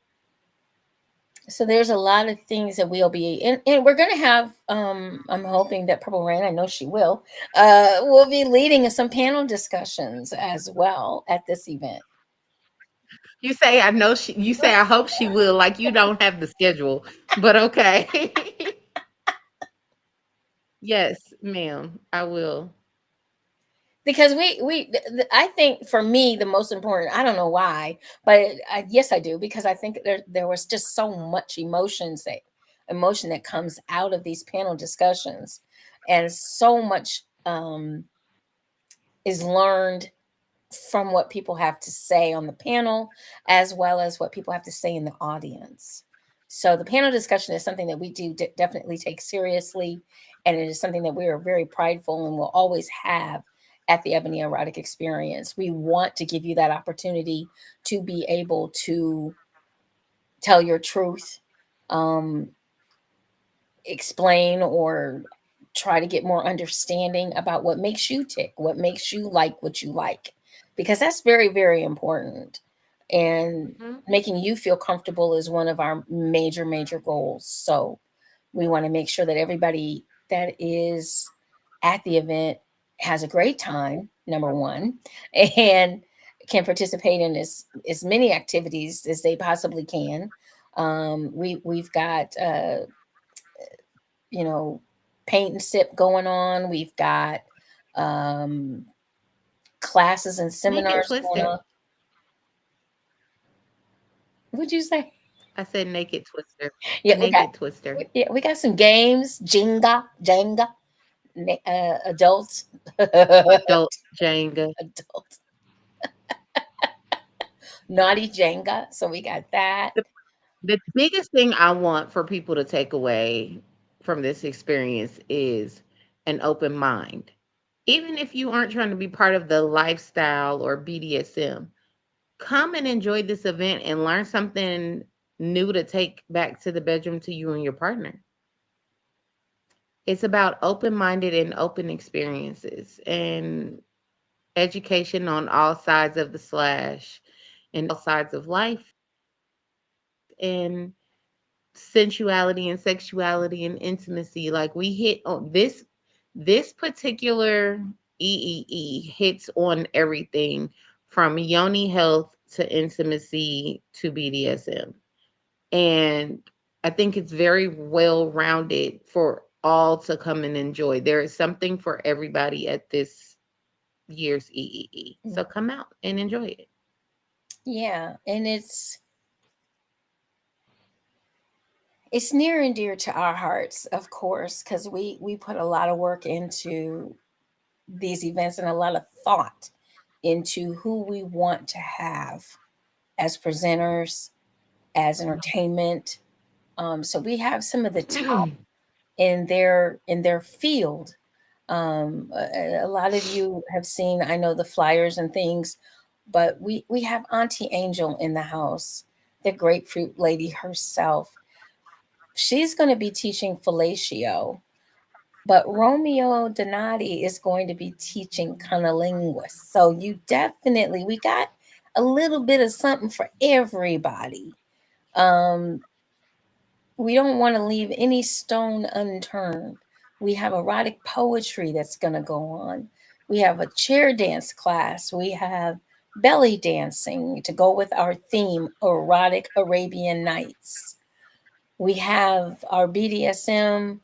So there's a lot of things that we'll be, and we're going to have, I'm hoping that Purple Rain, I know she will be leading some panel discussions as well at this event. You say I know she. You say I hope she will. Like you don't have the schedule, but okay. Yes, ma'am. I will. Because I think for me the most important, I don't know why, but yes I do, because I think there was just so much emotion that comes out of these panel discussions, and so much is learned from what people have to say on the panel, as well as what people have to say in the audience. So the panel discussion is something that we do definitely take seriously, and it is something that we are very prideful and will always have at the Ebony Erotic Experience. We want to give you that opportunity to be able to tell your truth, explain, or try to get more understanding about what makes you tick, what makes you like what you like, because that's very, very important. And Mhm. making you feel comfortable is one of our major, major goals. So we want to make sure that everybody that is at the event has a great time, number one, and can participate in as many activities as they possibly can. We've got you know, paint and sip going on. We've got um, classes and Make it seminars going twisted. on. What'd you say? I said naked twister. A Yeah, naked twister. we got some games. Jenga, adults, Adult Jenga. adult, naughty Jenga. So we got that. The biggest thing I want for people to take away from this experience is an open mind. Even if you aren't trying to be part of the lifestyle or BDSM, come and enjoy this event and learn something new to take back to the bedroom to you and your partner. It's about open minded and open experiences and education on all sides of the slash and all sides of life and sensuality and sexuality and intimacy. Like we hit on this particular EEE hits on everything from yoni health to intimacy to BDSM. And I think it's very well rounded for all to come and enjoy. There is something for everybody at this year's EEE. So come out and enjoy it. Yeah, and it's near and dear to our hearts, of course, because we put a lot of work into these events and a lot of thought into who we want to have as presenters, as entertainment. So we have some of the top in their field. A lot of you have seen, I know, the flyers and things, but we have Auntie Angel in the house, the grapefruit lady herself. She's going to be teaching fellatio, but Romeo Donati is going to be teaching cunnilingus. So you definitely, we got a little bit of something for everybody. Um, we don't want to leave any stone unturned. We have erotic poetry that's going to go on. We have a chair dance class. We have belly dancing to go with our theme, erotic Arabian Nights. We have our BDSM.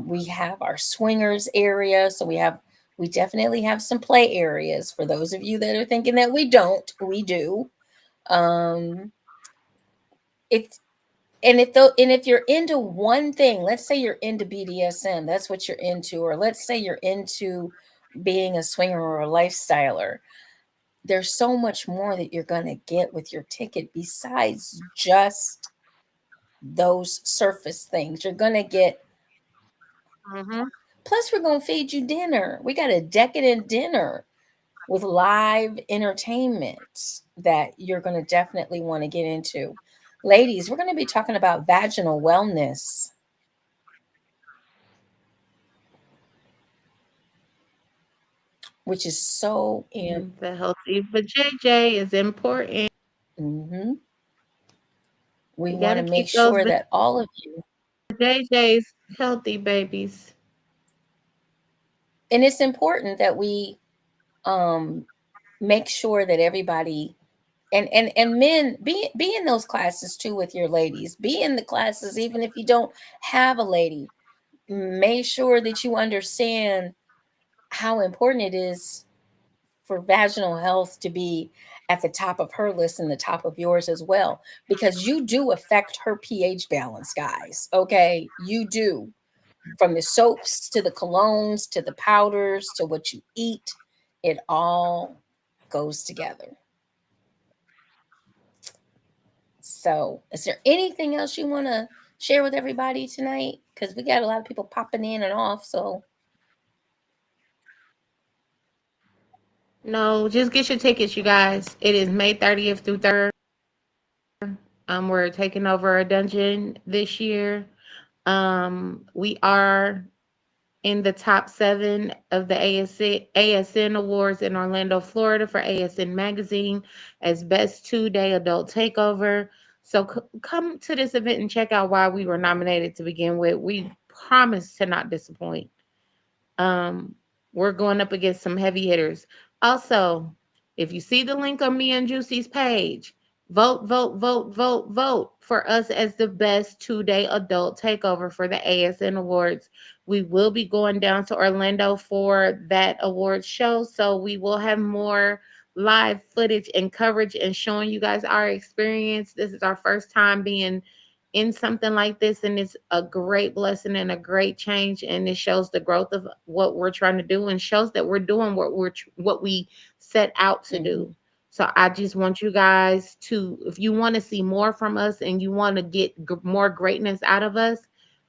We have our swingers area. So we definitely have some play areas for those of you that are thinking that we don't. We do. Um, it's and if you're into one thing, let's say you're into BDSM, that's what you're into, or let's say you're into being a swinger or a lifestyler, there's so much more that you're going to get with your ticket besides just those surface things. You're going to get, Mm-hmm. plus, we're going to feed you dinner. We got a decadent dinner with live entertainment that you're going to definitely want to get into. Ladies, we're going to be talking about vaginal wellness. Which is so in. The healthy for JJ is important. Mm-hmm. We We want gotta to make keep those sure that all of you, JJs healthy babies. and it's important that we um, make sure that everybody and men be in those classes too with your ladies. Be in the classes even if you don't have a lady. Make sure that you understand how important it is for vaginal health to be at the top of her list and the top of yours as well, because you do affect her pH balance, guys. Okay, you do. From the soaps to the colognes to the powders to what you eat, it all goes together. So, is there anything else you want to share with everybody tonight? Because we got a lot of people popping in and off. So, No, just get your tickets, you guys. It is May 30th through 3rd. We're taking over a dungeon this year. We are in the top 7 of the ASN Awards in Orlando, Florida for ASN Magazine as Best 2-Day Adult Takeover. So come to this event and check out why we were nominated to begin with. We promise to not disappoint. Um, we're going up against some heavy hitters. Also, if you see the link on me and Juicy's page, vote, vote, vote, vote, vote for us as the best 2-day adult takeover for the ASN Awards. We will be going down to Orlando for that awards show, so we will have more live footage and coverage and showing you guys our experience. This is our first time being in something like this, and it's a great blessing and a great change, and it shows the growth of what we're trying to do and shows that we're doing what we set out to do. So I just want you guys to, if you want to see more from us and you want to get more greatness out of us,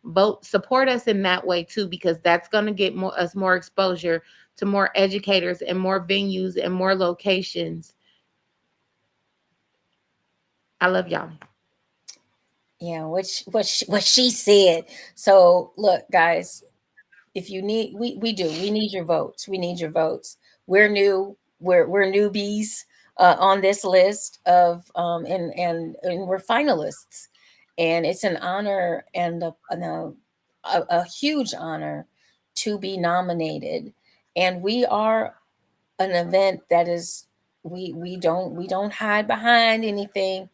vote support us in that way too, because that's going to get more exposure to more educators and more venues and more locations. I love y'all. Yeah, what she said. So look, guys, if you need, we need your votes. We need your votes. We're new. We're newbies on this list of and we're finalists, and it's an honor and a huge honor to be nominated. And we are an event that is, we don't hide behind anything.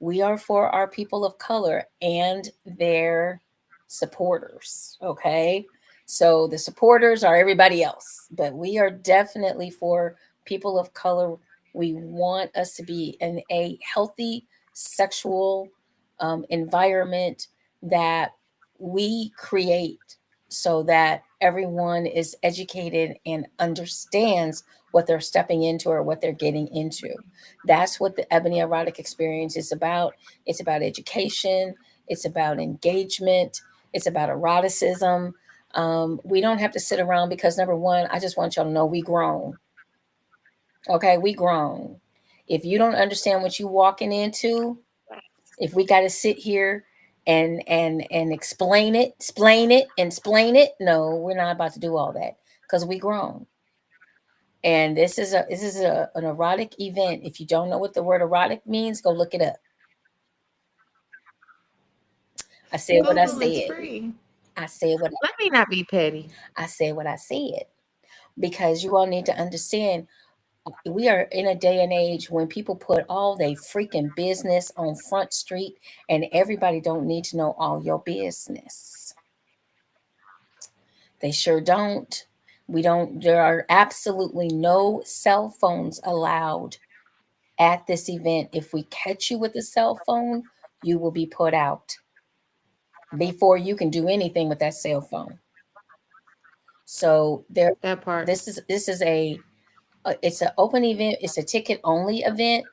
We are for our people of color and their supporters. Okay. So the supporters are everybody else, but we are definitely for people of color. We want us to be in a healthy sexual environment that we create so that everyone is educated and understands what they're stepping into or what they're getting into. That's what the Ebony Erotic experience is about. It's about education. It's about engagement. It's about eroticism. We don't have to sit around because, number one, I just want y'all to know we grown. Okay, we grown. If you don't understand what you walking into, if we got to sit here and explain it, no, we're not about to do all that because we grown. And this is an erotic event. If you don't know what the word erotic means, go look it up. I said what I Google is said. free. I said what Let me not be petty. I said what I said, because you all need to understand we are in a day and age when people put all their freaking business on Front Street, and everybody don't need to know all your business. They sure don't. There are absolutely no cell phones allowed at this event. If we catch you with a cell phone, you will be put out before you can do anything with that cell phone. So there, That part. this is it's an open event. It's a ticket only event.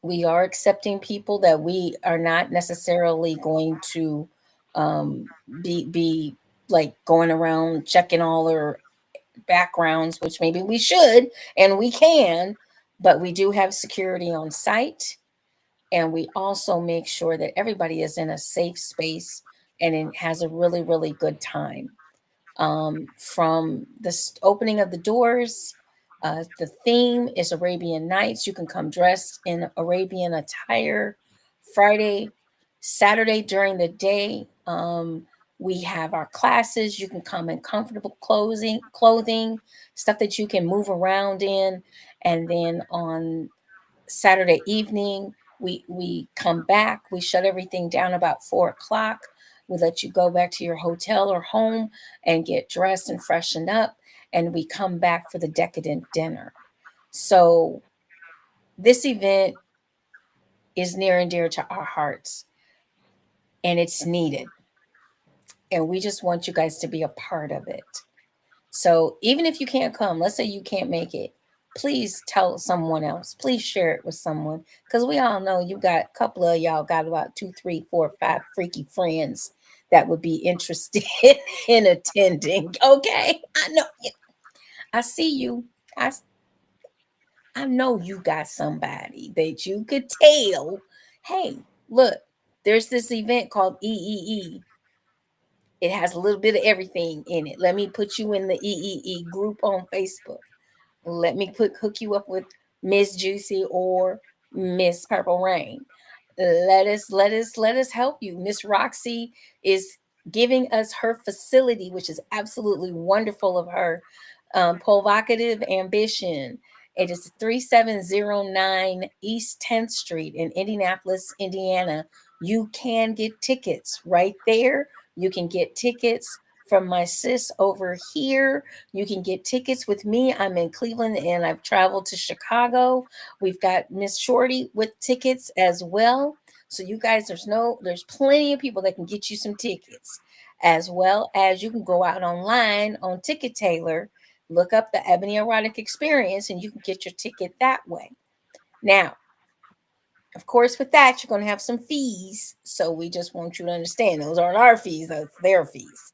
We are accepting people that we are not necessarily going to um, be like going around checking all their backgrounds, which maybe we should and we can, but we do have security on site. And we also make sure that everybody is in a safe space and has a really, really good time. From the opening of the doors, the theme is Arabian Nights. You can come dressed in Arabian attire. Friday, Saturday during the day, we have our classes. You can come in comfortable clothing, stuff that you can move around in. And then on Saturday evening, we come back. We shut everything down about 4 o'clock. We let you go back to your hotel or home and get dressed and freshened up, and we come back for the decadent dinner. So this event is near and dear to our hearts, and it's needed. And we just want you guys to be a part of it. So even if you can't come, let's say you can't make it, please tell someone else. Please share it with someone, because we all know you got a couple of y'all got about 2, 3, 4, 5 freaky friends that would be interested in attending. Okay, I know. I see you. I know you got somebody that you could tell. Hey, look, there's this event called EEE. It has a little bit of everything in it. Let me put you in the EEE group on Facebook. Let me hook you up with Miss Jewcee or Miss Purple Reign. Let us help you. Miss Roxy is giving us her facility, which is absolutely wonderful of her. Provocative Ambition. It is 3709 East 10th Street in Indianapolis, Indiana. You can get tickets right there. You can get tickets from my sis over here. You can get tickets with me. I'm in Cleveland and I've traveled to Chicago. We've got Miss Shorty with tickets as well. So you guys, there's plenty of people that can get you some tickets, as well as you can go out online on Ticket Tailor, look up the Ebony Erotic Experience, and you can get your ticket that way. Now, of course, with that, you're going to have some fees. So we just want you to understand those aren't our fees, that's their fees.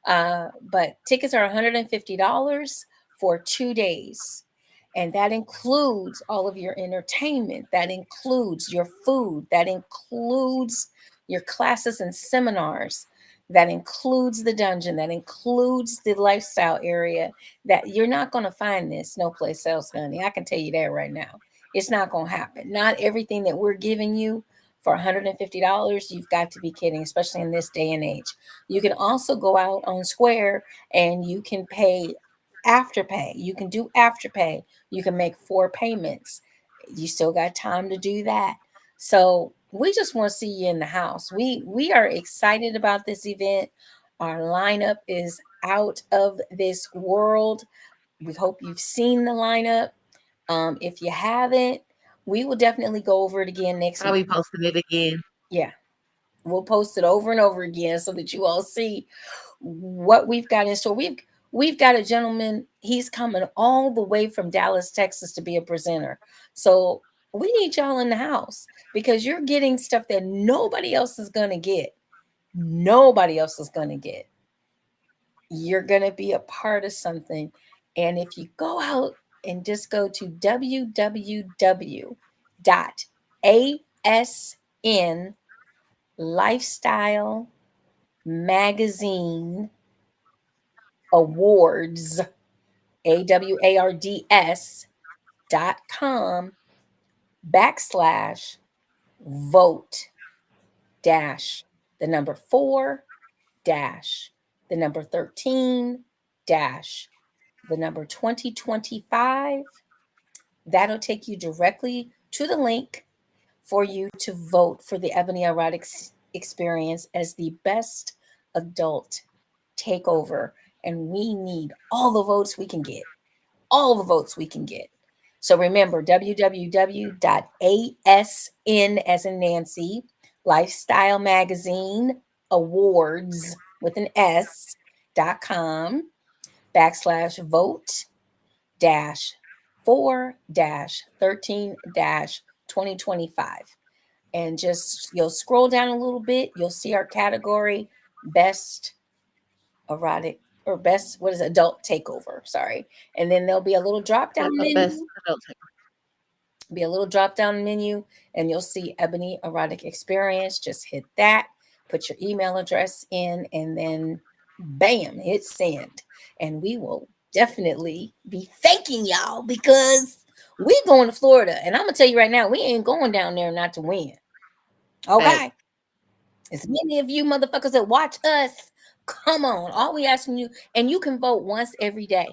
But tickets are $150 for 2 days. And that includes all of your entertainment. That includes your food. That includes your classes and seminars. That includes the dungeon. That includes the lifestyle area. That you're not going to find this no place else, honey. I can tell you that right now. It's not going to happen. Not everything that we're giving you for $150, you've got to be kidding, especially in this day and age. You can also go out on Square and you can pay afterpay. You can do afterpay. You can make 4 payments. You still got time to do that. So we just want to see you in the house. We are excited about this event. Our lineup is out of this world. We hope you've seen the lineup. If you haven't, we will definitely go over it again next I'll week. be posting it again. Yeah, we'll post it over and over again so that you all see what we've got in store. We've got a gentleman, he's coming all the way from Dallas, Texas to be a presenter. So we need y'all in the house because you're getting stuff that nobody else is going to get. Nobody else is going to get. You're going to be a part of something. And if you go out and just go to www.asn Lifestyle Magazine Awards, awards.com/vote dash the number 4 dash the number 13 dash the number 2025. That'll take you directly to the link for you to vote for the Ebony Erotic Experience as the best adult takeover. And we need all the votes we can get. All the votes we can get. So remember, www.asn as in Nancy, Lifestyle Magazine Awards with an S.com/vote dash 4 dash 13 dash 2025. And just you'll scroll down a little bit, you'll see our category best erotic or best adult takeover, sorry. And then there'll be a little drop down The menu. best adult Be a little drop down menu and you'll see Ebony Erotic Experience. Just hit that, put your email address in, and then bam, hit send. And we will definitely be thanking y'all because we going to Florida. And I'm gonna tell you right now, we ain't going down there not to win. Okay. Hey. As many of you motherfuckers that watch us, come on. All we asking you, and you can vote once every day.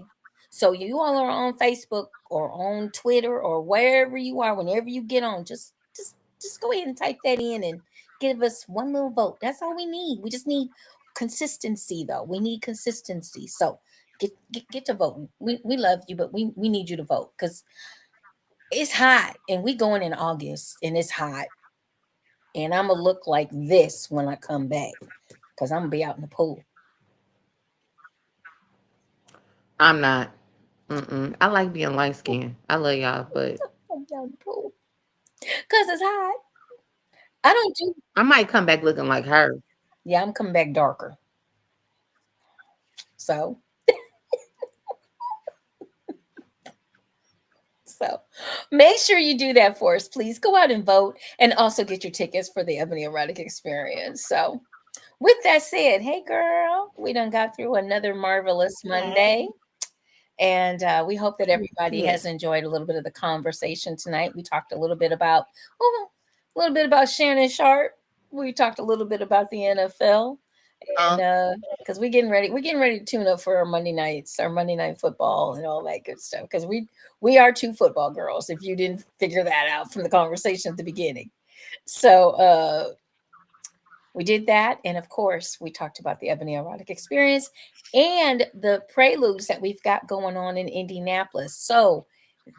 So you all are on Facebook or on Twitter or wherever you are, whenever you get on, just go ahead and type that in and give us one little vote. That's all we need. We just need consistency, though. We need consistency. So get to voting. We love you, but we need you to vote because it's hot and we going in August and it's hot. And I'm going to look like this when I come back because I'm going to be out in the pool. I'm not. I like being light skinned. I love y'all, but I'm out in the pool because it's hot. I don't do. I might come back looking like her. Yeah, I'm coming back darker. So make sure you do that for us, please. Go out and vote and also get your tickets for the Ebony Erotic Experience. So with that said, hey girl, we done got through another marvelous Monday. And we hope that everybody has enjoyed a little bit of the conversation tonight. We talked a little bit about Shannon Sharp. We talked a little bit about the NFL. And because we're getting ready to tune up for our Monday Night Football and all that good stuff. Because we are 2 football girls, if you didn't figure that out from the conversation at the beginning. So we did that. And of course, we talked about the Ebony Erotic experience and the preludes that we've got going on in Indianapolis. So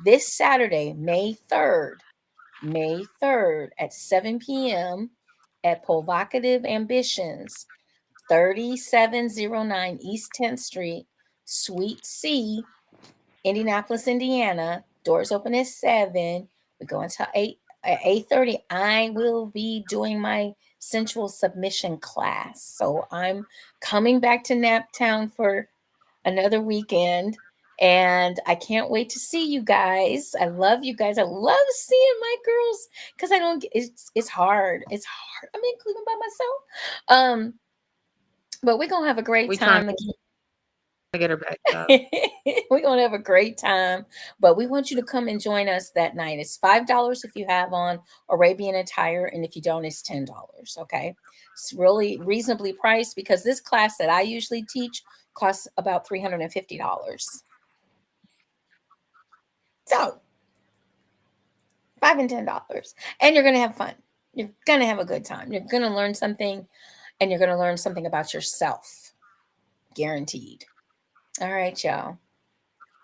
this Saturday, May 3rd at 7 p.m. at Provocative Ambitions, 3709 East 10th Street, Suite C, Indianapolis, Indiana. Doors open at 7. We go until 8 at 8:30. I will be doing my sensual submission class. So I'm coming back to Naptown for another weekend. And I can't wait to see you guys. I love you guys. I love seeing my girls because I don't. It's hard. It's hard. I'm in Cleveland by myself. But we're gonna have a great time. Get her back up. We're gonna have a great time, but we want you to come and join us that night. It's $5 if you have on Arabian attire, and if you don't, it's $10. Okay, it's really reasonably priced because this class that I usually teach costs about $350. So $5 and $10, and you're gonna have fun. You're gonna have a good time. You're gonna learn something, and you're gonna learn something about yourself, guaranteed. All right, y'all.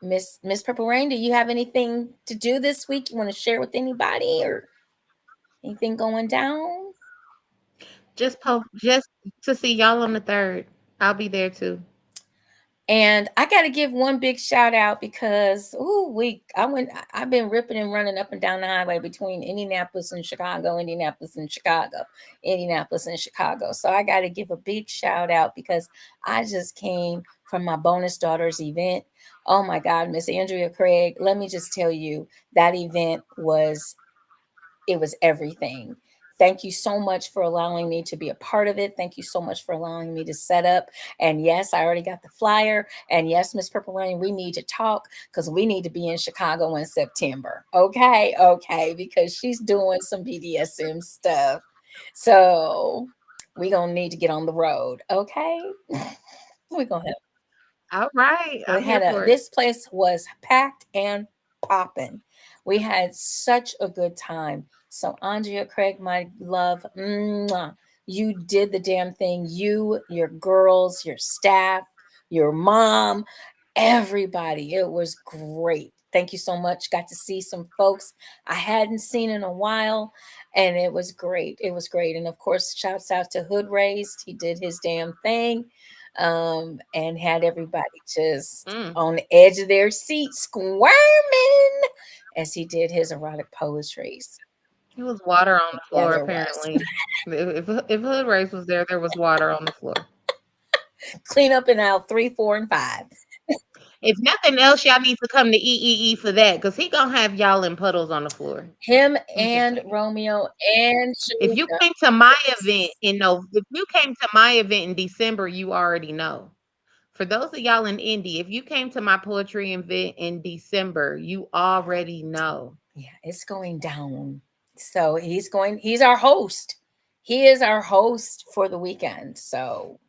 Miss Purple Reign, do you have anything to do this week? You want to share with anybody or anything going down? Just to see y'all on the 3rd. I'll be there too. And I got to give one big shout out because I've been ripping and running up and down the highway between Indianapolis and Chicago, Indianapolis and Chicago, Indianapolis and Chicago. So I got to give a big shout out because I just came from my bonus daughter's event. Oh my God, Miss Andrea Craig, let me just tell you, that event was everything. Thank you so much for allowing me to be a part of it. Thank you so much for allowing me to set up. And yes, I already got the flyer. And yes, Miss Purple Reign, we need to talk because we need to be in Chicago in September. Okay, because she's doing some BDSM stuff. So we're going to need to get on the road. Okay, we're going to have. All right. This place was packed and popping. We had such a good time. So Andrea Craig, my love, you did the damn thing. You, your girls, your staff, your mom, everybody. It was great. Thank you so much. Got to see some folks I hadn't seen in a while, and it was great. It was great. And of course, shouts out to Hood Raised. He did his damn thing. And had everybody just on the edge of their seat squirming as he did his erotic poetry. It was water on the floor, apparently. if Hood Race was there was water on the floor. Clean up in aisle 3, 4, and 5. If nothing else, y'all need to come to EEE for that, because he gonna have y'all in puddles on the floor. Him and Romeo and Shamika. If you came to my event in December, you already know. For those of y'all in Indy, if you came to my poetry event in December, you already know. Yeah, it's going down. So he's our host. He is our host for the weekend. So,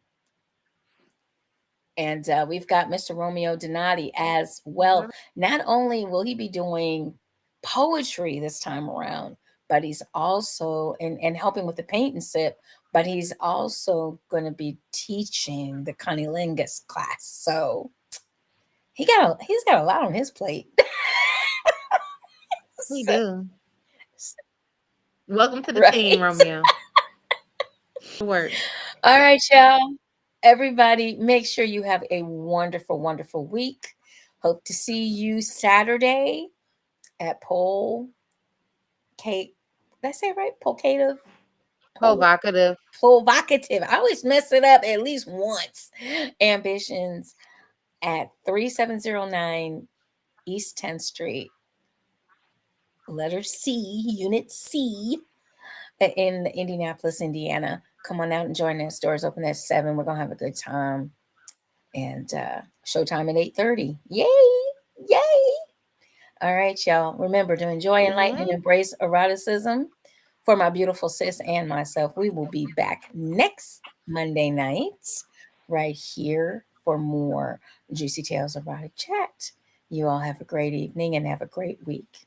and we've got Mr. Romeo Donati as well. Not only will he be doing poetry this time around, but he's also and helping with the paint and sip, but he's also going to be teaching the cunnilingus class. So he's got a lot on his plate. He do. Welcome to the team, Romeo. Work. All right, y'all. Everybody, make sure you have a wonderful, wonderful week. Hope to see you Saturday at Provocative. Did I say it right? Provocative. I always mess it up at least once. Ambitions at 3709 East 10th Street. Letter C, Unit C, in Indianapolis, Indiana. Come on out and join us. Doors open at 7. We're going to have a good time. And showtime at 8:30. Yay! All right, y'all. Remember to enjoy, enlighten, and embrace eroticism. For my beautiful sis and myself, we will be back next Monday night right here for more Juicy Tales Erotic Chat. You all have a great evening and have a great week.